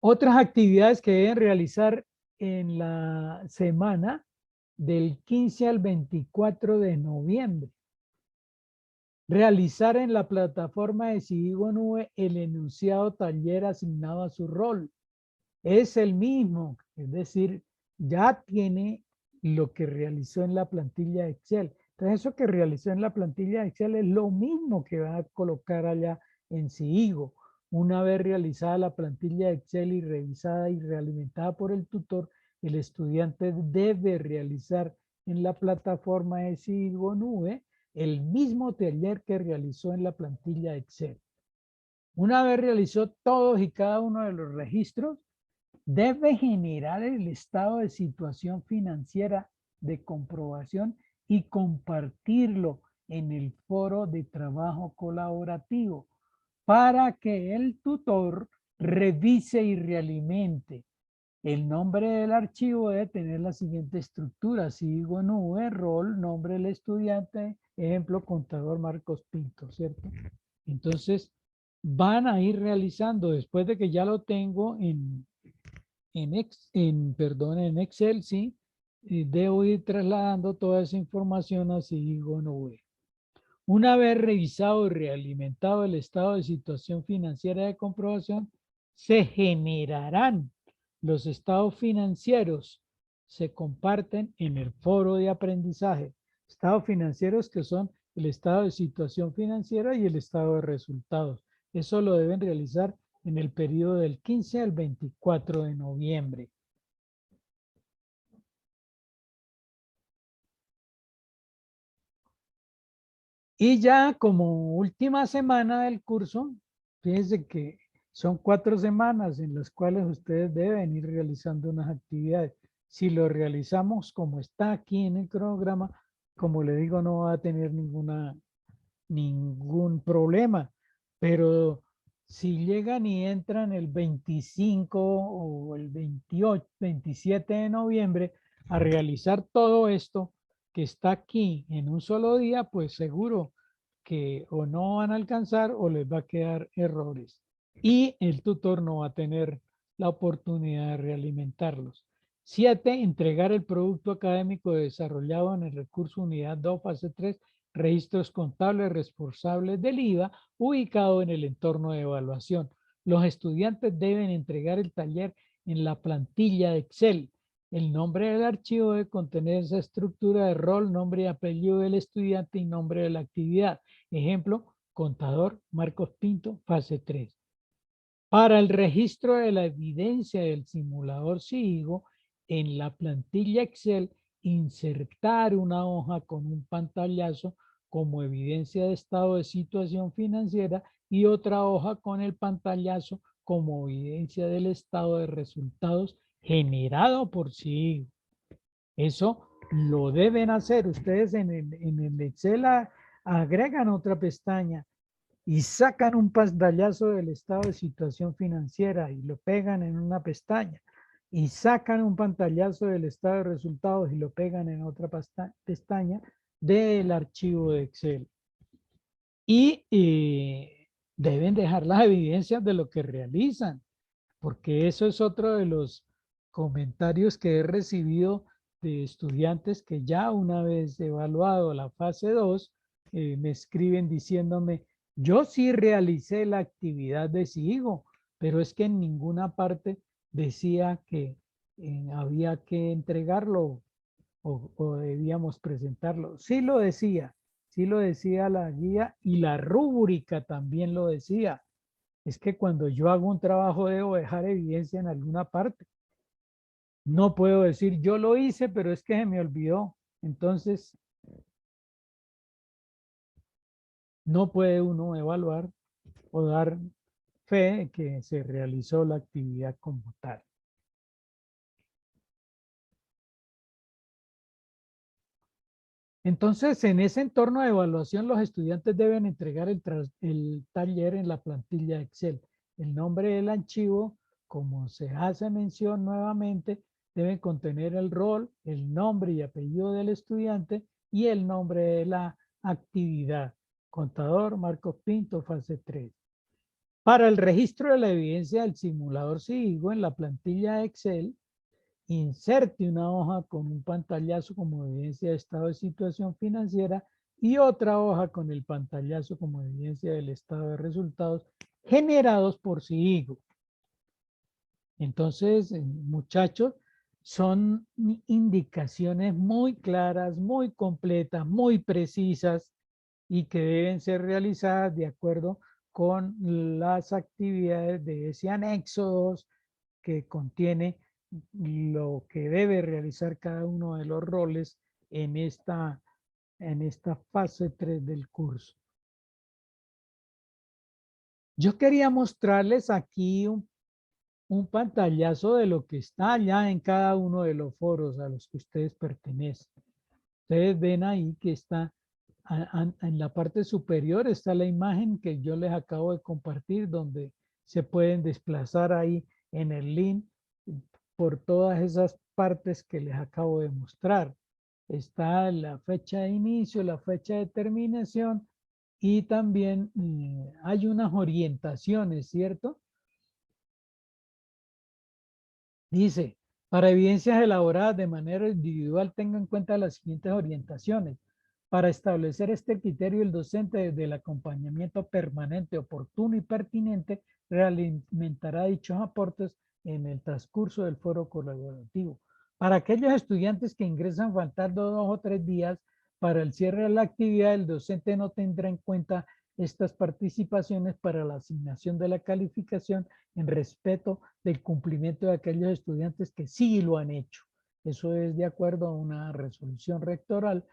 Otras actividades que deben realizar en la semana del 15 al 24 de noviembre. Realizar en la plataforma de Cívigo Nube el enunciado taller asignado a su rol. Es el mismo, es decir, ya tiene lo que realizó en la plantilla de Excel. Entonces, eso que realizó en la plantilla de Excel es lo mismo que va a colocar allá en Cívigo. Una vez realizada la plantilla de Excel y revisada y realimentada por el tutor, el estudiante debe realizar en la plataforma de Cívigo Nube el mismo taller que realizó en la plantilla de Excel. Una vez realizó todos y cada uno de los registros, debe generar el estado de situación financiera de comprobación y compartirlo en el foro de trabajo colaborativo para que el tutor revise y realimente. El nombre del archivo debe tener la siguiente estructura: Cívigo Nube, rol, nombre del estudiante, ejemplo, contador Marcos Pinto, ¿cierto? Entonces, van a ir realizando, después de que ya lo tengo en Excel, sí, debo ir trasladando toda esa información a Cívigo Nube. Una vez revisado y realimentado el estado de situación financiera de comprobación, se generarán los estados financieros, se comparten en el foro de aprendizaje. Estados financieros que son el estado de situación financiera y el estado de resultados. Eso lo deben realizar en el periodo del 15 al 24 de noviembre. Y ya como última semana del curso, fíjense que son 4 semanas en las cuales ustedes deben ir realizando unas actividades. Si lo realizamos como está aquí en el cronograma, como le digo, no va a tener ningún problema. Pero si llegan y entran el 25 o el 28, 27 de noviembre a realizar todo esto que está aquí en un solo día, pues seguro que o no van a alcanzar o les va a quedar errores. Y el tutor no va a tener la oportunidad de realimentarlos. 7. Entregar el producto académico desarrollado en el recurso unidad 2, fase 3, registros contables responsables del IVA, ubicado en el entorno de evaluación. Los estudiantes deben entregar el taller en la plantilla de Excel. El nombre del archivo debe contener esa estructura de rol, nombre y apellido del estudiante y nombre de la actividad. Ejemplo, contador Marcos Pinto, fase 3. Para el registro de la evidencia del simulador Cívigo, en la plantilla Excel, insertar una hoja con un pantallazo como evidencia de estado de situación financiera y otra hoja con el pantallazo como evidencia del estado de resultados generado por Cívigo. Eso lo deben hacer. Ustedes en el Excel agregan otra pestaña y sacan un pantallazo del estado de situación financiera y lo pegan en una pestaña y sacan un pantallazo del estado de resultados y lo pegan en otra pestaña del archivo de Excel. Y deben dejar las evidencias de lo que realizan, porque eso es otro de los comentarios que he recibido de estudiantes que ya una vez evaluado la fase 2, me escriben diciéndome, yo sí realicé la actividad de SIGO, pero es que en ninguna parte decía que había que entregarlo o debíamos presentarlo. Sí lo decía la guía y la rúbrica también lo decía. Es que cuando yo hago un trabajo debo dejar evidencia en alguna parte. No puedo decir yo lo hice, pero es que se me olvidó. Entonces, no puede uno evaluar o dar fe de que se realizó la actividad como tal. Entonces, en ese entorno de evaluación, los estudiantes deben entregar el taller en la plantilla Excel. El nombre del archivo, como se hace mención nuevamente, debe contener el rol, el nombre y apellido del estudiante y el nombre de la actividad. Contador Marcos Pinto, fase 3. Para el registro de la evidencia del simulador SIGO en la plantilla Excel, inserte una hoja con un pantallazo como evidencia de estado de situación financiera y otra hoja con el pantallazo como evidencia del estado de resultados generados por SIGO. Entonces, muchachos, son indicaciones muy claras, muy completas, muy precisas y que deben ser realizadas de acuerdo con las actividades de ese anexo 2 que contiene lo que debe realizar cada uno de los roles en esta fase 3 del curso. Yo quería mostrarles aquí un pantallazo de lo que está ya en cada uno de los foros a los que ustedes pertenecen. Ustedes ven ahí que está en la parte superior está la imagen que yo les acabo de compartir donde se pueden desplazar ahí en el link por todas esas partes que les acabo de mostrar. Está la fecha de inicio, la fecha de terminación y también hay unas orientaciones, ¿cierto? Dice, para evidencias elaboradas de manera individual, tenga en cuenta las siguientes orientaciones. Para establecer este criterio, el docente desde el acompañamiento permanente, oportuno y pertinente realimentará dichos aportes en el transcurso del foro colaborativo. Para aquellos estudiantes que ingresan faltando 2 o 3 días para el cierre de la actividad, el docente no tendrá en cuenta estas participaciones para la asignación de la calificación en respeto del cumplimiento de aquellos estudiantes que sí lo han hecho. Eso es de acuerdo a una resolución rectoral,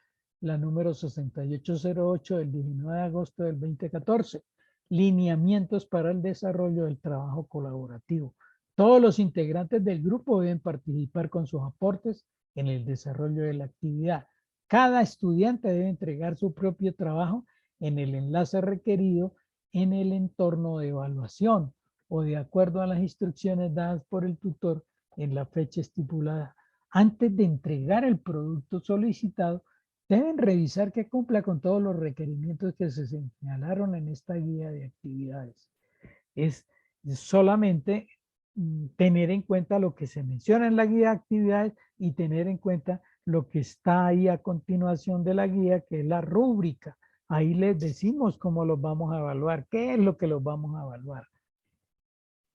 la número 6808 del 19 de agosto del 2014. Lineamientos para el desarrollo del trabajo colaborativo. Todos los integrantes del grupo deben participar con sus aportes en el desarrollo de la actividad. Cada estudiante debe entregar su propio trabajo en el enlace requerido en el entorno de evaluación o de acuerdo a las instrucciones dadas por el tutor en la fecha estipulada. Antes de entregar el producto solicitado, deben revisar que cumpla con todos los requerimientos que se señalaron en esta guía de actividades. Es solamente tener en cuenta lo que se menciona en la guía de actividades y tener en cuenta lo que está ahí a continuación de la guía, que es la rúbrica. Ahí les decimos cómo los vamos a evaluar, qué es lo que los vamos a evaluar.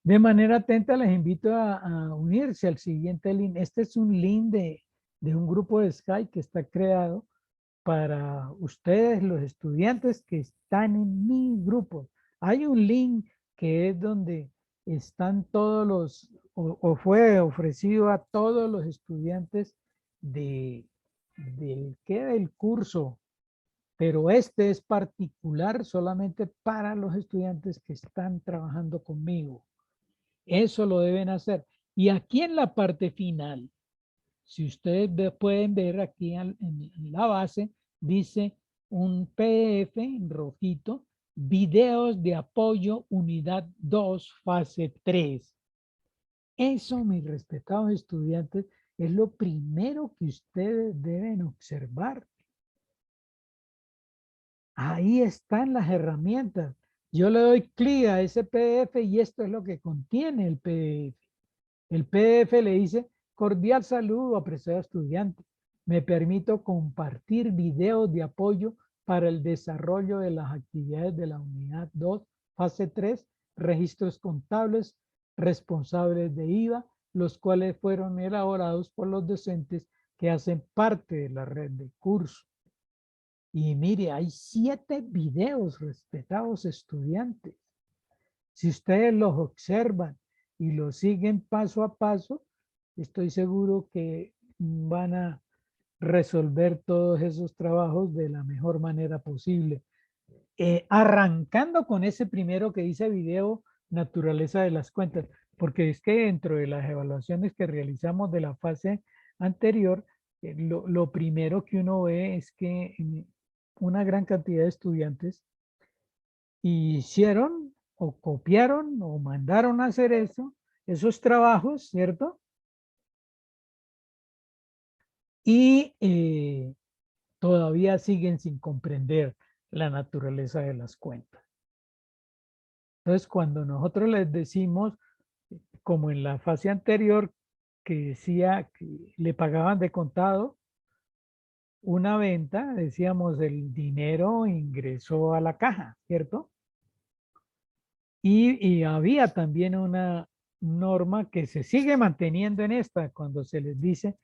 De manera atenta les invito a unirse al siguiente link. Este es un link de un grupo de Skype que está creado para ustedes, los estudiantes que están en mi grupo. Hay un link que es donde están todos los, o fue ofrecido a todos los estudiantes del curso, pero este es particular solamente para los estudiantes que están trabajando conmigo. Eso lo deben hacer. Y aquí en la parte final, si ustedes pueden ver aquí en la base, dice un PDF en rojito, videos de apoyo unidad 2, fase 3. Eso, mis respetados estudiantes, es lo primero que ustedes deben observar. Ahí están las herramientas. Yo le doy clic a ese PDF y esto es lo que contiene el PDF. El PDF le dice Cordial saludo, apreciado estudiante. Me permito compartir videos de apoyo para el desarrollo de las actividades de la unidad 2, fase 3, registros contables, responsables de IVA, los cuales fueron elaborados por los docentes que hacen parte de la red de curso. Y mire, hay 7 videos, respetados estudiantes. Si ustedes los observan y los siguen paso a paso, estoy seguro que van a resolver todos esos trabajos de la mejor manera posible. Arrancando con ese primero que dice video, naturaleza de las cuentas, porque es que dentro de las evaluaciones que realizamos de la fase anterior, lo primero que uno ve es que una gran cantidad de estudiantes hicieron o copiaron o mandaron a hacer eso, esos trabajos, ¿cierto? Y todavía siguen sin comprender la naturaleza de las cuentas. Entonces, cuando nosotros les decimos, como en la fase anterior, que decía que le pagaban de contado una venta, decíamos el dinero ingresó a la caja, ¿cierto? Y había también una norma que se sigue manteniendo en esta, cuando se les dice,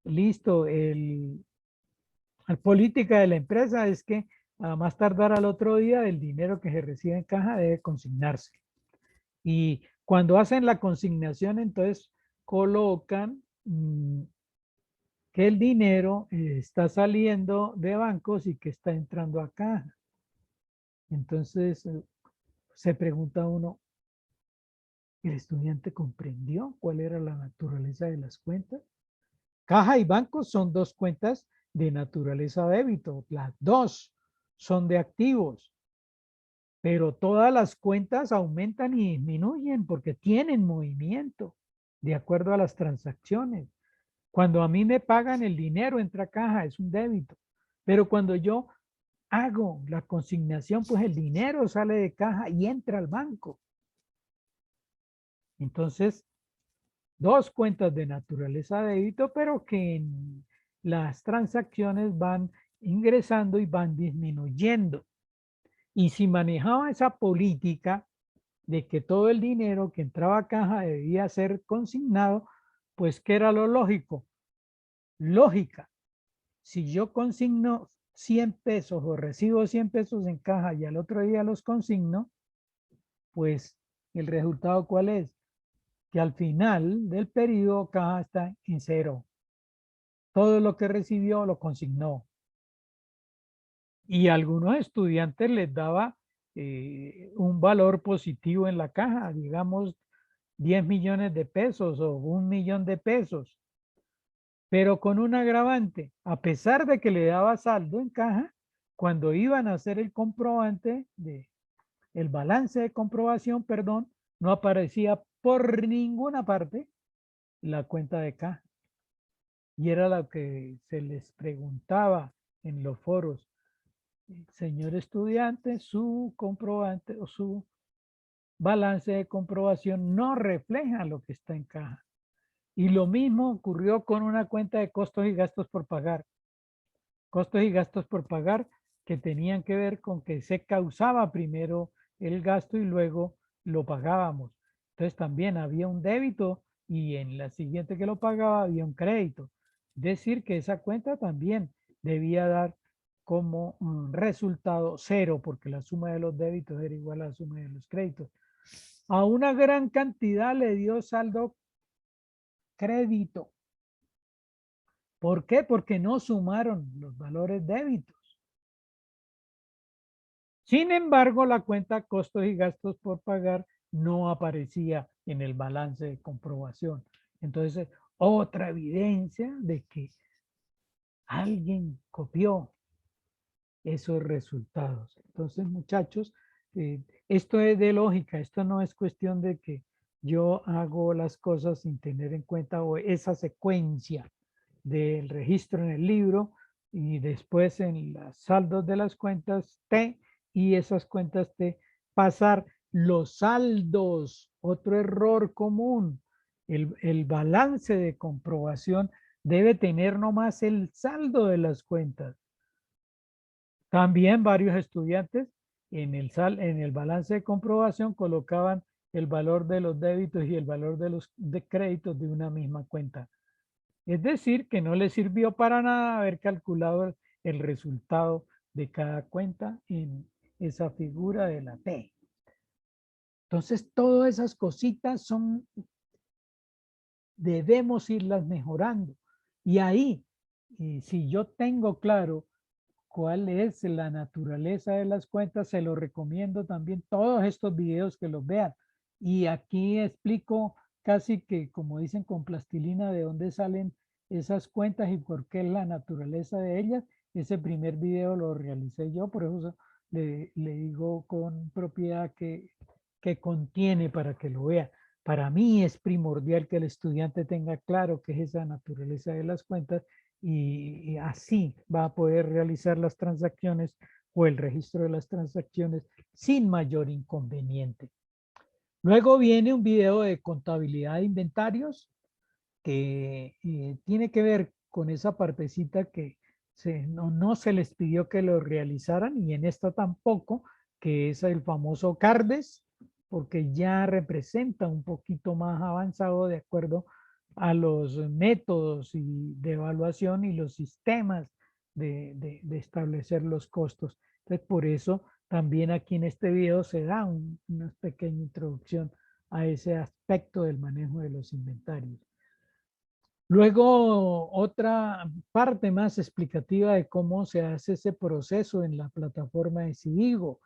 listo, la política de la empresa es que a más tardar al otro día el dinero que se recibe en caja debe consignarse. Y cuando hacen la consignación, entonces colocan que el dinero está saliendo de bancos y que está entrando a caja. Entonces se pregunta uno, ¿el estudiante comprendió cuál era la naturaleza de las cuentas? Caja y bancos son 2 cuentas de naturaleza débito. Las 2 son de activos. Pero todas las cuentas aumentan y disminuyen porque tienen movimiento de acuerdo a las transacciones. Cuando a mí me pagan el dinero entra a caja, es un débito. Pero cuando yo hago la consignación, pues el dinero sale de caja y entra al banco. Entonces, 2 cuentas de naturaleza débito, pero que en las transacciones van ingresando y van disminuyendo. Y si manejaba esa política de que todo el dinero que entraba a caja debía ser consignado, pues ¿qué era lo lógico? Lógica. Si yo consigno 100 pesos o recibo 100 pesos en caja y al otro día los consigno, pues el resultado ¿cuál es? Que al final del periodo caja está en cero. Todo lo que recibió lo consignó. Y a algunos estudiantes les daba un valor positivo en la caja, digamos 10 millones de pesos o 1 millón de pesos, pero con un agravante, a pesar de que le daba saldo en caja, cuando iban a hacer el comprobante, el balance de comprobación, perdón, no aparecía por ninguna parte la cuenta de caja. Y era lo que se les preguntaba en los foros. Señor estudiante, su comprobante o su balance de comprobación no refleja lo que está en caja. Y lo mismo ocurrió con una cuenta de costos y gastos por pagar. Costos y gastos por pagar que tenían que ver con que se causaba primero el gasto y luego lo pagábamos. Entonces también había un débito y en la siguiente que lo pagaba había un crédito. Es decir, que esa cuenta también debía dar como un resultado cero porque la suma de los débitos era igual a la suma de los créditos. A una gran cantidad le dio saldo crédito. ¿Por qué? Porque no sumaron los valores débitos. Sin embargo, la cuenta costos y gastos por pagar no aparecía en el balance de comprobación. Entonces, otra evidencia de que alguien copió esos resultados. Entonces, muchachos, esto es de lógica, esto no es cuestión de que yo hago las cosas sin tener en cuenta esa secuencia del registro en el libro y después en los saldos de las cuentas T y esas cuentas T pasar los saldos, otro error común. El balance de comprobación debe tener nomás el saldo de las cuentas. También varios estudiantes en el balance de comprobación colocaban el valor de los débitos y el valor de los créditos de una misma cuenta. Es decir, que no les sirvió para nada haber calculado el resultado de cada cuenta en esa figura de la T. Entonces, todas esas cositas debemos irlas mejorando. Y ahí, si yo tengo claro cuál es la naturaleza de las cuentas, se lo recomiendo también todos estos videos que los vean. Y aquí explico casi que, como dicen con plastilina, de dónde salen esas cuentas y por qué es la naturaleza de ellas. Ese primer video lo realicé yo, por eso le digo con propiedad que contiene para que lo vea. Para mí es primordial que el estudiante tenga claro qué es esa naturaleza de las cuentas y así va a poder realizar las transacciones o el registro de las transacciones sin mayor inconveniente. Luego viene un video de contabilidad de inventarios que tiene que ver con esa partecita que no se les pidió que lo realizaran y en esta tampoco, que es el famoso CARDES, porque ya representa un poquito más avanzado de acuerdo a los métodos de evaluación y los sistemas de establecer los costos. Entonces, por eso también aquí en este video se da una pequeña introducción a ese aspecto del manejo de los inventarios. Luego, otra parte más explicativa de cómo se hace ese proceso en la plataforma de Civigo,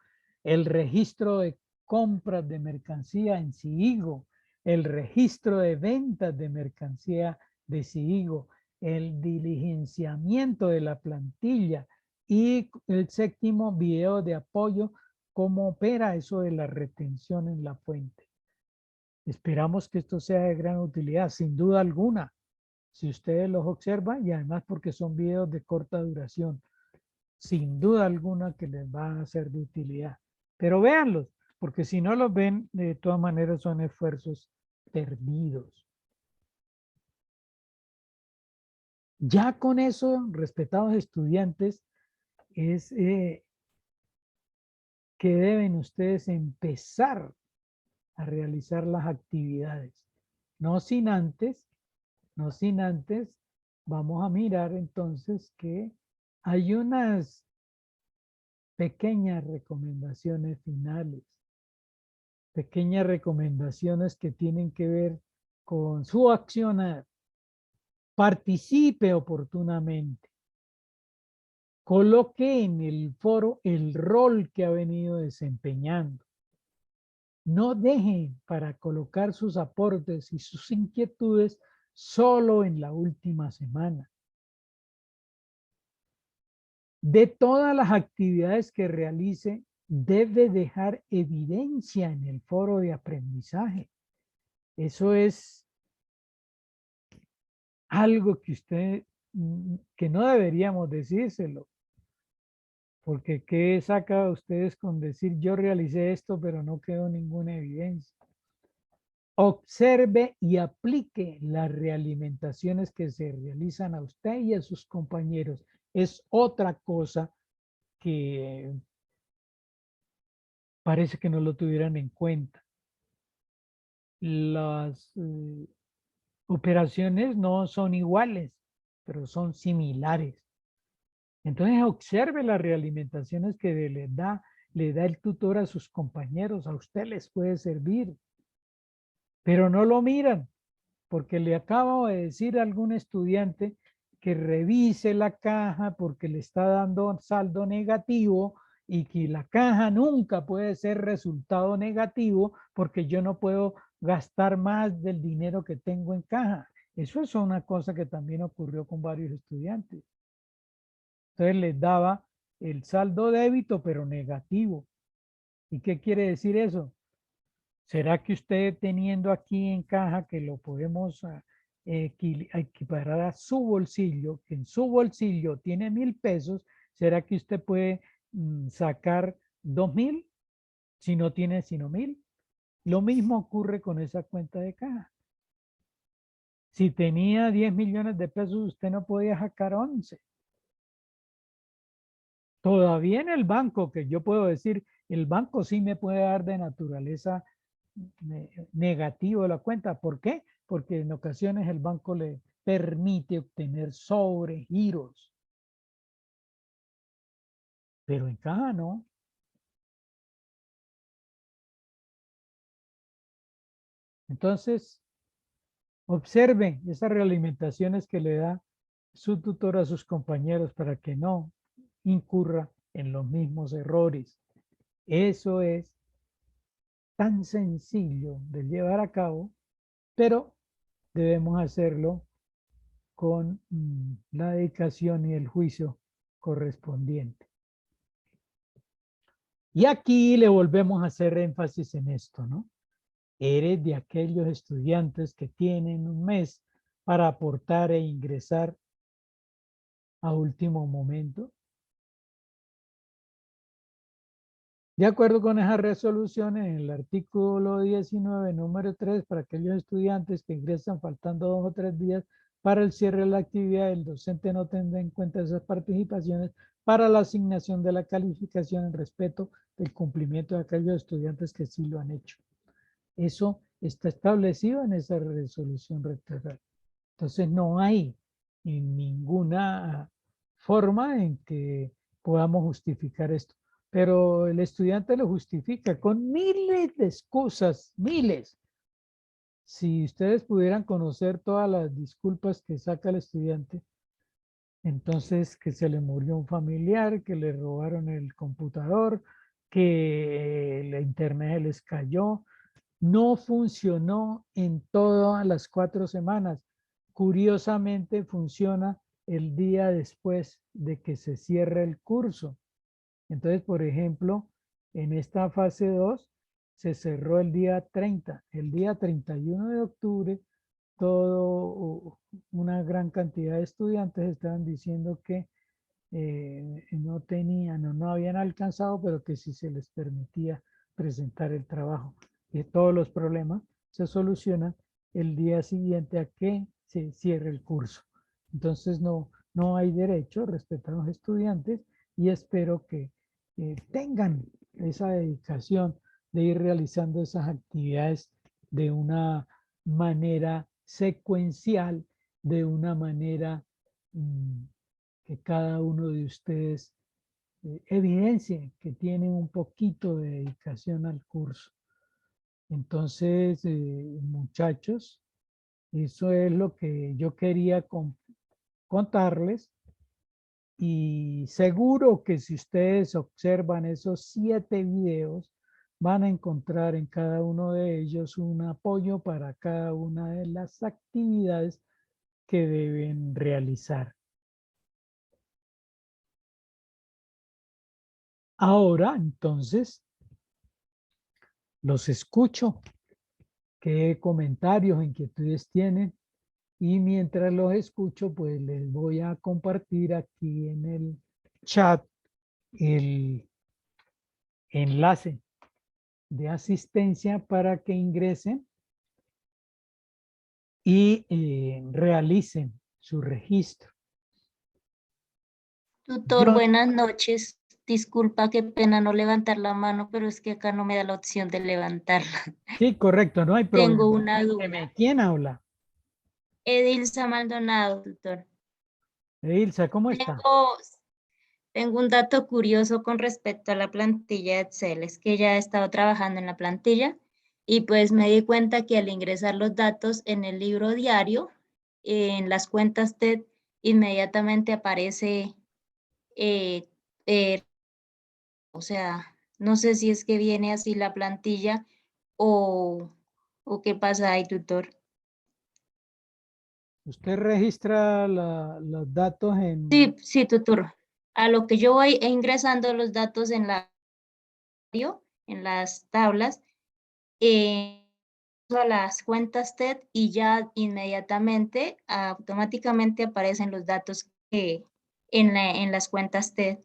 el registro de compras de mercancía en Civigo, el registro de ventas de mercancía de Civigo, el diligenciamiento de la plantilla y el séptimo video de apoyo, cómo opera eso de la retención en la fuente. Esperamos que esto sea de gran utilidad, sin duda alguna si ustedes los observan y además porque son videos de corta duración, sin duda alguna que les va a ser de utilidad. Pero véanlos, porque si no los ven, de todas maneras son esfuerzos perdidos. Ya con eso, respetados estudiantes, es que deben ustedes empezar a realizar las actividades. No sin antes, no sin antes, vamos a mirar entonces que hay unas pequeñas recomendaciones finales, pequeñas recomendaciones que tienen que ver con su accionar. Participe oportunamente. Coloque en el foro el rol que ha venido desempeñando. No deje para colocar sus aportes y sus inquietudes solo en la última semana. De todas las actividades que realice, debe dejar evidencia en el foro de aprendizaje. Eso es algo que que no deberíamos decírselo, porque ¿qué saca ustedes con decir yo realicé esto, pero no quedó ninguna evidencia? Observe y aplique las realimentaciones que se realizan a usted y a sus compañeros. Es otra cosa que parece que no lo tuvieran en cuenta. Las operaciones no son iguales, pero son similares. Entonces observe las realimentaciones que le da el tutor a sus compañeros. A usted les puede servir, pero no lo miran, porque le acabo de decir a algún estudiante que revise la caja porque le está dando saldo negativo y que la caja nunca puede ser resultado negativo porque yo no puedo gastar más del dinero que tengo en caja. Eso es una cosa que también ocurrió con varios estudiantes. Entonces les daba el saldo débito pero negativo. ¿Y qué quiere decir eso? ¿Será que usted teniendo aquí en caja que lo podemos equiparar a su bolsillo, que en su bolsillo tiene 1.000 pesos, será que usted puede sacar 2.000 si no tiene sino 1.000? Lo mismo ocurre con esa cuenta de caja. Si tenía 10 millones de pesos, usted no podía sacar 11. Todavía en el banco, que yo puedo decir, el banco sí me puede dar de naturaleza negativo la cuenta. ¿Por qué? Porque en ocasiones el banco le permite obtener sobregiros, pero en caja no. Entonces, observen esas realimentaciones que le da su tutor a sus compañeros para que no incurra en los mismos errores. Eso es tan sencillo de llevar a cabo, pero debemos hacerlo con la dedicación y el juicio correspondiente. Y aquí le volvemos a hacer énfasis en esto, ¿no? Eres de aquellos estudiantes que tienen un mes para aportar e ingresar a último momento. De acuerdo con esa resolución, en el artículo 19, número 3, para aquellos estudiantes que ingresan faltando 2 o 3 días para el cierre de la actividad, el docente no tendrá en cuenta esas participaciones para la asignación de la calificación en respeto del cumplimiento de aquellos estudiantes que sí lo han hecho. Eso está establecido en esa resolución rectoral. Entonces no hay ninguna forma en que podamos justificar esto. Pero el estudiante lo justifica con miles de excusas, miles. Si ustedes pudieran conocer todas las disculpas que saca el estudiante, entonces que se le murió un familiar, que le robaron el computador, que la internet les cayó, no funcionó en todas las 4 semanas. Curiosamente funciona el día después de que se cierre el curso. Entonces, por ejemplo, en esta fase 2 se cerró el día 30. El día 31 de octubre, una gran cantidad de estudiantes estaban diciendo que no tenían o no habían alcanzado, pero que sí se les permitía presentar el trabajo. Y todos los problemas se solucionan el día siguiente a que se cierre el curso. Entonces no hay derecho, respetar a los estudiantes y espero que tengan esa dedicación de ir realizando esas actividades de una manera secuencial, de una manera que cada uno de ustedes evidencie que tienen un poquito de dedicación al curso. Entonces, muchachos, eso es lo que yo quería contarles. Y seguro que si ustedes observan esos 7 videos, van a encontrar en cada uno de ellos un apoyo para cada una de las actividades que deben realizar. Ahora, entonces, los escucho. ¿Qué comentarios, inquietudes tienen? Y mientras los escucho, pues les voy a compartir aquí en el chat el enlace de asistencia para que ingresen y realicen su registro. Tutor, buenas noches. Disculpa, qué pena no levantar la mano, pero es que acá no me da la opción de levantarla. Sí, correcto, no hay Tengo problema. una duda. ¿Quién habla? Edilza Maldonado, tutor. Ilsa, ¿cómo está? Tengo un dato curioso con respecto a la plantilla de Excel. Es que ya he estado trabajando en la plantilla y pues me di cuenta que al ingresar los datos en el libro diario, en las cuentas TED, inmediatamente aparece eh, eh, o sea, no sé si es que viene así la plantilla o, o qué pasa ahí, tutor. Usted registra los datos en... Sí, sí, tutor. A lo que yo voy ingresando los datos en las tablas, a las cuentas TED y ya inmediatamente, automáticamente aparecen los datos que en las cuentas TED.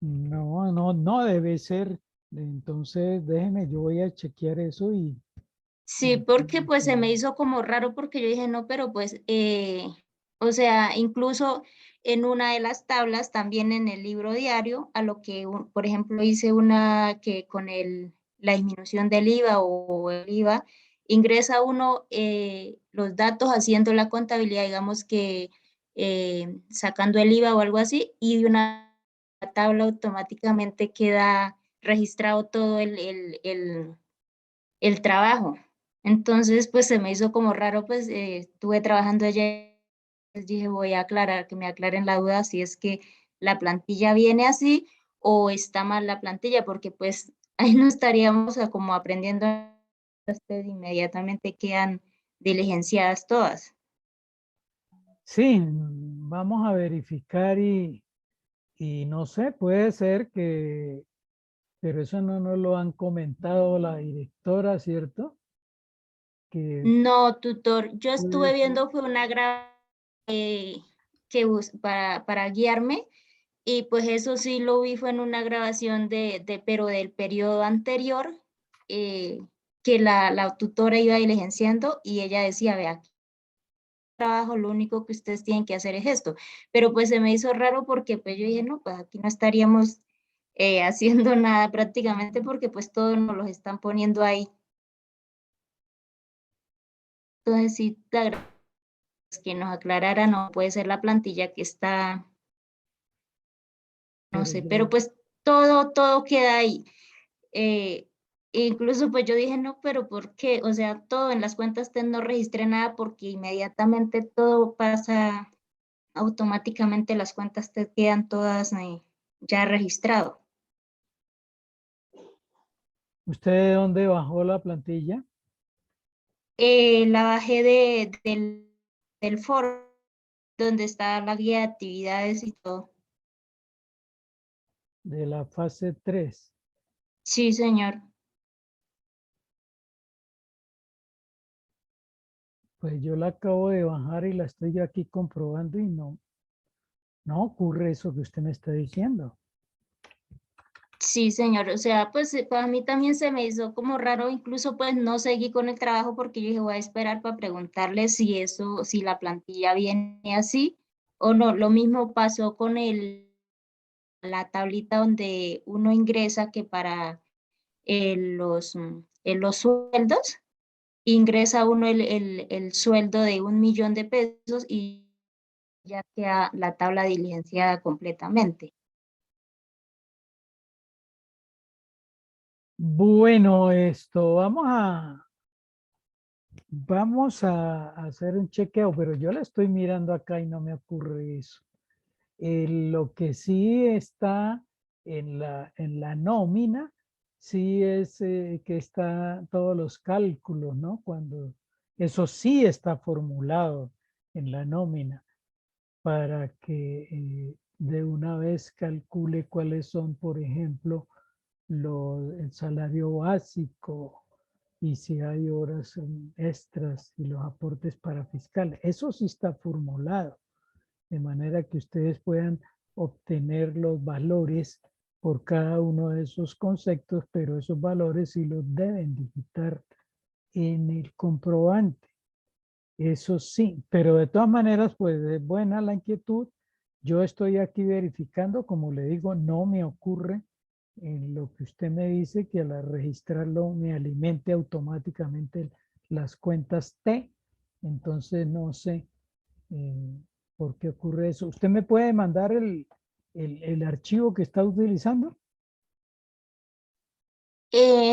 No debe ser. Entonces, déjeme, yo voy a chequear eso Sí, porque pues se me hizo como raro porque yo dije, no, pero pues, o sea, incluso en una de las tablas, también en el libro diario, a lo que, por ejemplo, hice una que con la disminución del IVA o el IVA, ingresa uno los datos haciendo la contabilidad, digamos que sacando el IVA o algo así, y una tabla automáticamente queda registrado todo el trabajo. Entonces, pues se me hizo como raro, pues estuve trabajando allá, pues, dije voy a aclarar, que me aclaren la duda si es que la plantilla viene así o está mal la plantilla, porque pues ahí no estaríamos como aprendiendo, inmediatamente quedan diligenciadas todas. Sí, vamos a verificar y no sé, puede ser que, pero eso no nos lo han comentado la directora, ¿cierto? Que No, tutor, yo puede estuve ser. viendo fue una para guiarme. Y pues eso sí lo vi fue en una grabación pero del periodo anterior, eh, que la tutora iba diligenciando y ella decía, vea, aquí trabajo, lo único que ustedes tienen que hacer es esto. Pero pues se me hizo raro porque pues yo dije, no, pues aquí no estaríamos haciendo nada prácticamente porque pues todos nos los están poniendo ahí. Entonces sí, te agradezco que nos aclarara, no puede ser la plantilla que está, no Pero sé, ya, pero pues todo queda ahí. Eh, Incluso pues yo dije, no, pero ¿por qué? O sea, todo en las cuentas no registré nada porque inmediatamente todo pasa automáticamente, las cuentas te quedan todas ya registrado. ¿usted de dónde bajó la plantilla? La bajé del foro donde está la guía de actividades y todo. De la fase 3. Sí, señor. Pues yo la acabo de bajar y la estoy aquí comprobando y no ocurre eso que usted me está diciendo. Sí, señor. O sea, pues para mí también se me hizo como raro, incluso pues no seguí con el trabajo porque yo dije voy a esperar para preguntarle si eso, si la plantilla viene así o no. Lo mismo pasó con la tablita donde uno ingresa que para los sueldos, ingresa uno el sueldo de 1.000.000 de pesos y ya queda la tabla diligenciada completamente. Bueno, esto, vamos a hacer un chequeo, pero yo la estoy mirando acá y no me ocurre eso. Lo que sí está en la nómina, sí es que está todos los cálculos, ¿no? Cuando eso sí está formulado en la nómina para que de una vez calcule cuáles son, por ejemplo, el salario básico y si hay horas extras y los aportes para fiscal. Eso sí está formulado, de manera que ustedes puedan obtener los valores por cada uno de esos conceptos, pero esos valores sí los deben digitar en el comprobante. Eso sí, pero de todas maneras, pues es buena la inquietud. Yo estoy aquí verificando, como le digo, no me ocurre en lo que usted me dice que al registrarlo me alimente automáticamente las cuentas T. Entonces no sé eh, por qué ocurre eso. ¿Usted me puede mandar el archivo que está utilizando?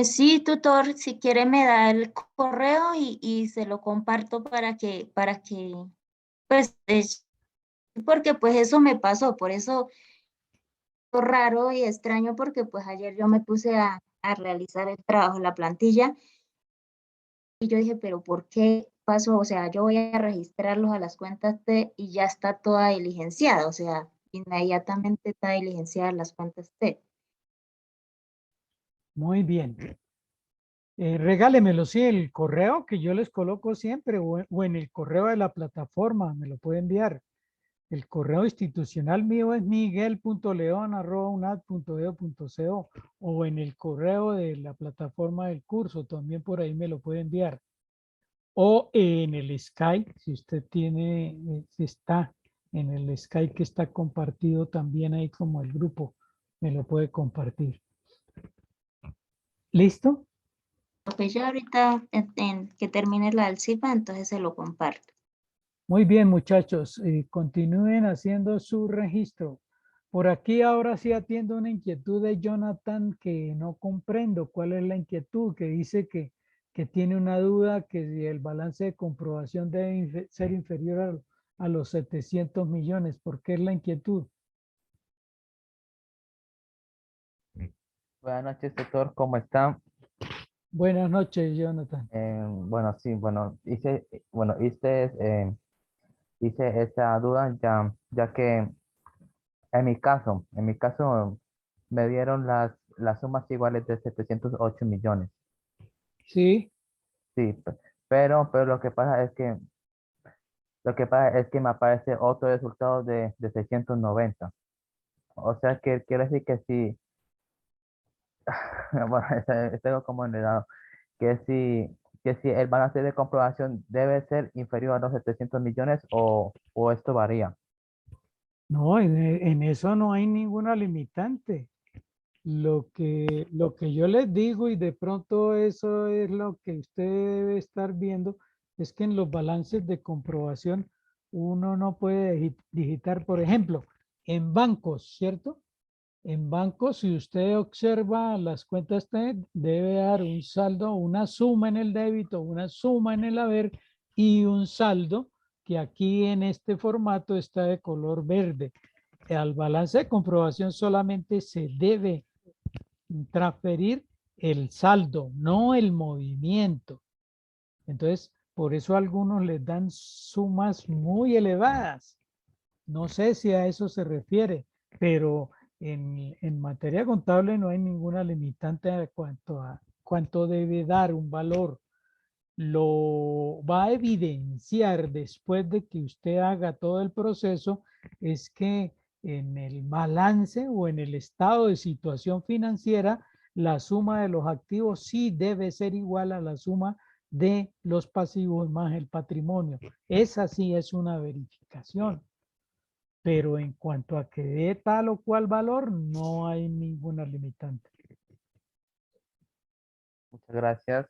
Sí, tutor, si quiere me da el correo y se lo comparto para que, pues, porque pues eso me pasó, por eso fue raro y extraño porque pues ayer yo me puse a realizar el trabajo, la plantilla, y yo dije, pero ¿por qué pasó? O sea, yo voy a registrarlos a las cuentas T y ya está toda diligenciada, o sea, inmediatamente está diligenciada las cuentas T. Muy bien. Regálemelo, sí, el correo que yo les coloco siempre o en el correo de la plataforma, me lo puede enviar. El correo institucional mío es miguel.leon@unad.edu.co o en el correo de la plataforma del curso, también por ahí me lo puede enviar. O en el Skype, si usted tiene, si está en el Skype que está compartido también ahí como el grupo, me lo puede compartir. ¿Listo? Pues yo ahorita en que termine la del CIFA, entonces se lo comparto. Muy bien, muchachos, continúen haciendo su registro. Por aquí ahora sí atiendo una inquietud de Jonathan que no comprendo. ¿Cuál es la inquietud? Que dice que tiene una duda que si el balance de comprobación debe ser inferior a los 700 millones. ¿Por qué es la inquietud? Buenas noches, doctor, ¿cómo está? Buenas noches, Jonathan. Bueno, sí, hice esa duda ya que en mi caso me dieron las sumas iguales de 708 millones. Sí, Sí, pero lo que pasa es que me aparece otro resultado de 690. O sea que quiere decir que sí, bueno, tengo como enredado. Que si el balance de comprobación debe ser inferior a los 700 millones o esto varía. no, en eso no hay ninguna limitante. Lo que yo les digo y de pronto eso es lo que usted debe estar viendo, es que en los balances de comprobación uno no puede digitar, por ejemplo, en bancos, ¿cierto? En bancos, si usted observa las cuentas, debe dar un saldo, una suma en el débito, una suma en el haber y un saldo que aquí en este formato está de color verde. Al balance de comprobación solamente se debe transferir el saldo, no el movimiento. Entonces, por eso algunos les dan sumas muy elevadas. No sé si a eso se refiere, pero en materia contable no hay ninguna limitante en cuanto a cuánto debe dar un valor. Lo va a evidenciar después de que usted haga todo el proceso, es que en el balance o en el estado de situación financiera, la suma de los activos sí debe ser igual a la suma de los pasivos más el patrimonio. Esa sí es una verificación, pero en cuanto a que dé tal o cual valor, no hay ninguna limitante. Muchas gracias.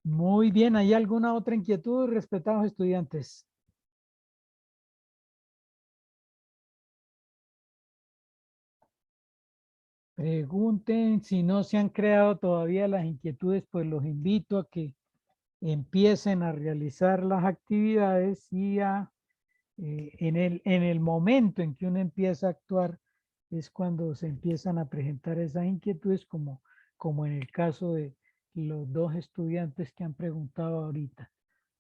Muy bien, ¿hay alguna otra inquietud, respetados estudiantes? Pregunten, si no se han creado todavía las inquietudes, pues los invito a que empiecen a realizar las actividades y en el momento en que uno empieza a actuar es cuando se empiezan a presentar esas inquietudes como en el caso de los dos estudiantes que han preguntado ahorita.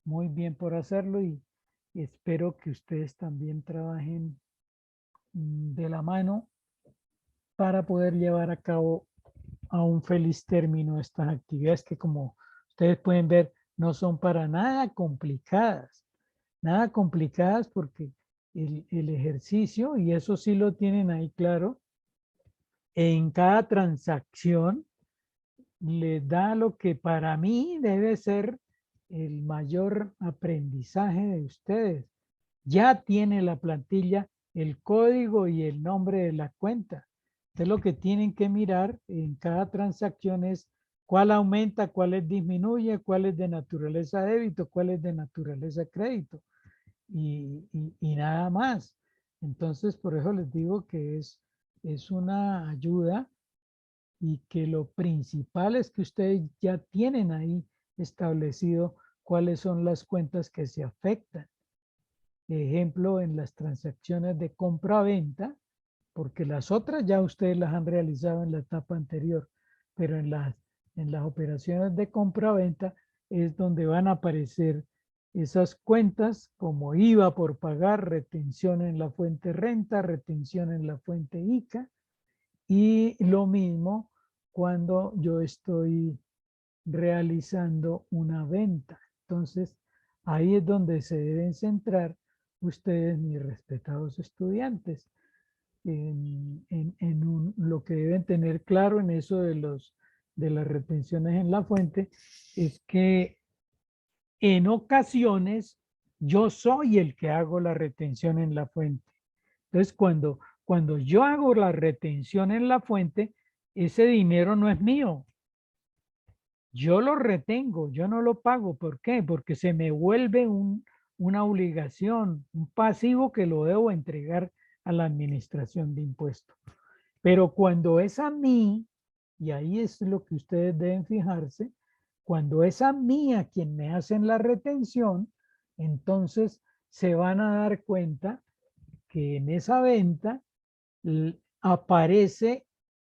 Muy bien por hacerlo y espero que ustedes también trabajen de la mano para poder llevar a cabo a un feliz término estas actividades que, como ustedes pueden ver, no son para nada complicadas porque el ejercicio, y eso sí lo tienen ahí claro, en cada transacción les da lo que para mí debe ser el mayor aprendizaje de ustedes. Ya tiene la plantilla el código y el nombre de la cuenta. Entonces lo que tienen que mirar en cada transacción es cuál aumenta, cuál disminuye, cuál es de naturaleza débito, cuál es de naturaleza crédito y nada más. Entonces por eso les digo que es una ayuda y que lo principal es que ustedes ya tienen ahí establecido cuáles son las cuentas que se afectan. Ejemplo, en las transacciones de compra-venta, porque las otras ya ustedes las han realizado en la etapa anterior, pero en las operaciones de compra-venta es donde van a aparecer esas cuentas como IVA por pagar, retención en la fuente renta, retención en la fuente ICA, y lo mismo cuando yo estoy realizando una venta. Entonces, ahí es donde se deben centrar ustedes, mis respetados estudiantes, lo que deben tener claro en eso de las retenciones en la fuente, es que en ocasiones yo soy el que hago la retención en la fuente. Entonces, cuando yo hago la retención en la fuente, ese dinero no es mío. Yo lo retengo, yo no lo pago. ¿Por qué? Porque se me vuelve una obligación, un pasivo que lo debo entregar a la administración de impuestos. Pero cuando es a mí, y ahí es lo que ustedes deben fijarse, cuando es a mí a quien me hacen la retención, entonces se van a dar cuenta que en esa venta aparece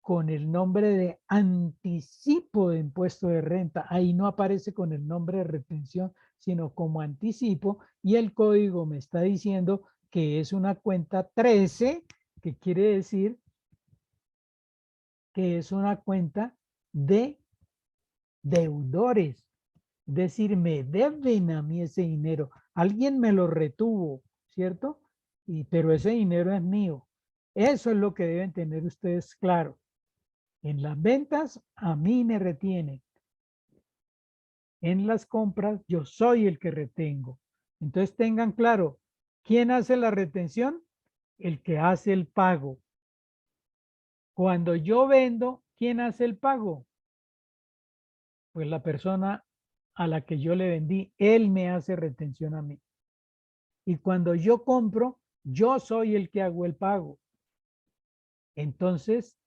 con el nombre de anticipo de impuesto de renta. Ahí no aparece con el nombre de retención, sino como anticipo, y el código me está diciendo que es una cuenta 13, que quiere decir que es una cuenta de deudores. Es decir, me deben a mí ese dinero. Alguien me lo retuvo, ¿cierto? Pero ese dinero es mío. Eso es lo que deben tener ustedes claro. En las ventas, a mí me retienen. En las compras, yo soy el que retengo. Entonces tengan claro, ¿quién hace la retención? El que hace el pago. Cuando yo vendo, ¿quién hace el pago? Pues la persona a la que yo le vendí, él me hace retención a mí. Y cuando yo compro, yo soy el que hago el pago. Entonces,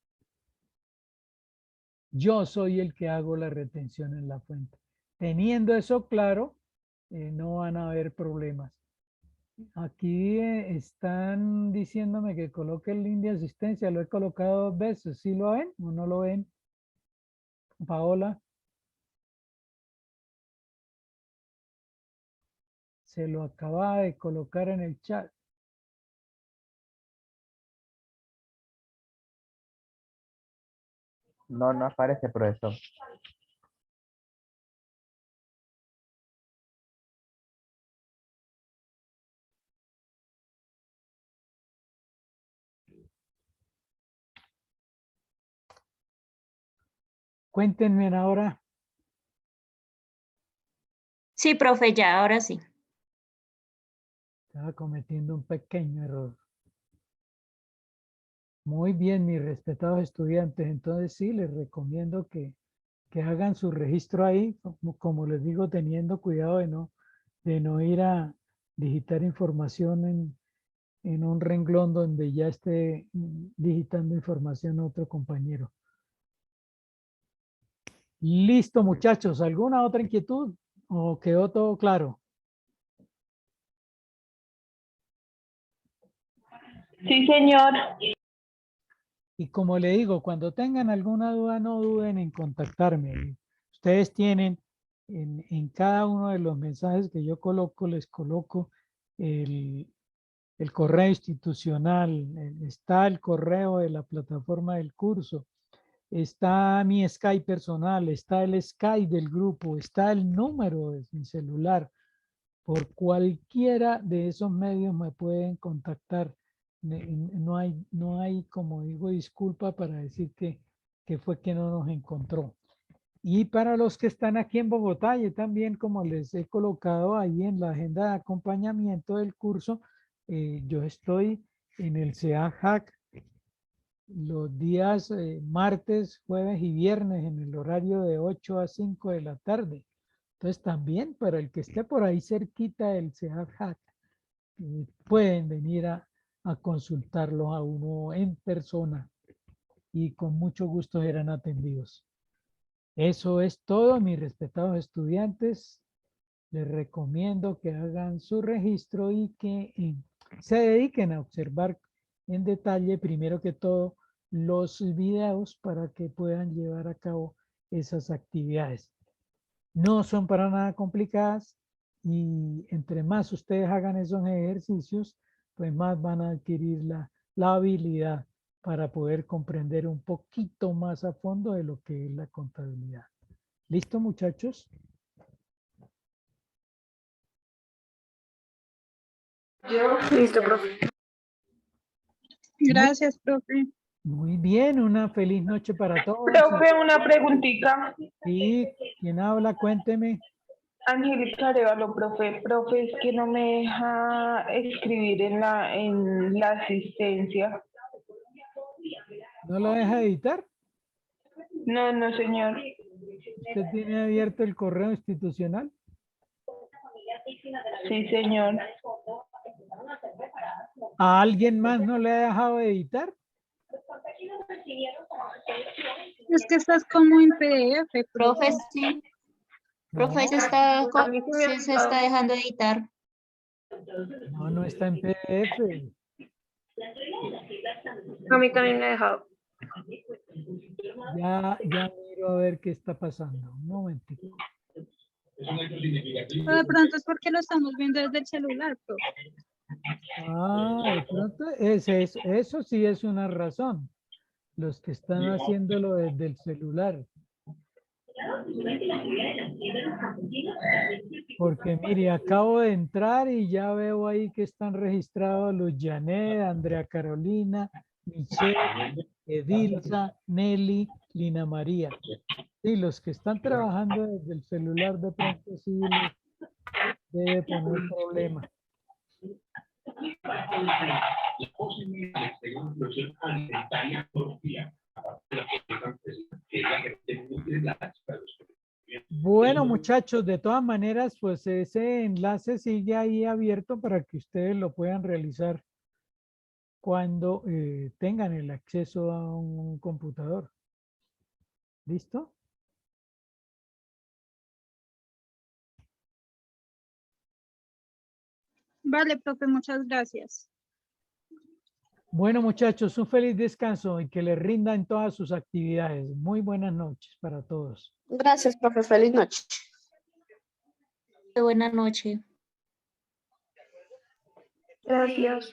yo soy el que hago la retención en la fuente. Teniendo eso claro, no van a haber problemas. Aquí están diciéndome que coloque el link de asistencia. Lo he colocado 2 veces. ¿Sí lo ven o no lo ven? Paola. Se lo acaba de colocar en el chat. No, no aparece, profesor. Cuéntenme ahora. Sí, profe, ya, ahora sí. Estaba cometiendo un pequeño error. Muy bien, mis respetados estudiantes. Entonces sí, les recomiendo que hagan su registro ahí, como les digo, teniendo cuidado de no ir a digitar información en un renglón donde ya esté digitando información otro compañero. Listo, muchachos. ¿Alguna otra inquietud? ¿O quedó todo claro? Sí, señor. Y como le digo, cuando tengan alguna duda, no duden en contactarme. Ustedes tienen en cada uno de los mensajes que yo coloco, les coloco el correo institucional, está el correo de la plataforma del curso, está mi Skype personal, está el Skype del grupo, está el número de mi celular. Por cualquiera de esos medios me pueden contactar. No hay, como digo, disculpa para decir que fue que no nos encontró. Y para los que están aquí en Bogotá, yo también, como les he colocado ahí en la agenda de acompañamiento del curso, yo estoy en el CEAJAC los días martes, jueves y viernes en el horario de 8 a 5 de la tarde. Entonces también para el que esté por ahí cerquita del CEAJAC, pueden venir a consultarlo a uno en persona y con mucho gusto serán atendidos. Eso es todo, mis respetados estudiantes. Les recomiendo que hagan su registro y que se dediquen a observar en detalle, primero que todo, los videos para que puedan llevar a cabo esas actividades. No son para nada complicadas y entre más ustedes hagan esos ejercicios, pues más van a adquirir la habilidad para poder comprender un poquito más a fondo de lo que es la contabilidad. ¿Listo, muchachos? Listo, profe. Gracias, profe. Muy bien, una feliz noche para todos. Profe, una preguntita. ¿Y quién habla? Cuénteme. Angélica Arevalo, profe. Profe, es que no me deja escribir en la asistencia. ¿No lo deja editar? No, no, señor. ¿Usted tiene abierto el correo institucional? Sí, señor. ¿A alguien más no le ha dejado editar? Es que estás como en PDF, Profe, sí. Profe, se está, A mí sí me se está dejando editar. No, no está en PDF. A mí también me ha dejado. Ya miro a ver qué está pasando. Un momentico. O de pronto es porque lo estamos viendo desde el celular, profe. Ah, de pronto, eso sí es una razón. Los que están haciéndolo desde el celular. Porque mire, acabo de entrar y ya veo ahí que están registrados Luz Janet, Andrea Carolina, Michelle, Edilza, Nelly, Lina María. Sí, los que están trabajando desde el celular de pronto sí les debe poner problema. Bueno, muchachos, de todas maneras, pues ese enlace sigue ahí abierto para que ustedes lo puedan realizar cuando tengan el acceso a un computador. ¿Listo? Vale, profe, muchas gracias. Bueno, muchachos, un feliz descanso y que les rinda en todas sus actividades. Muy buenas noches para todos. Gracias, profe. Feliz noche. Buenas noches. Gracias.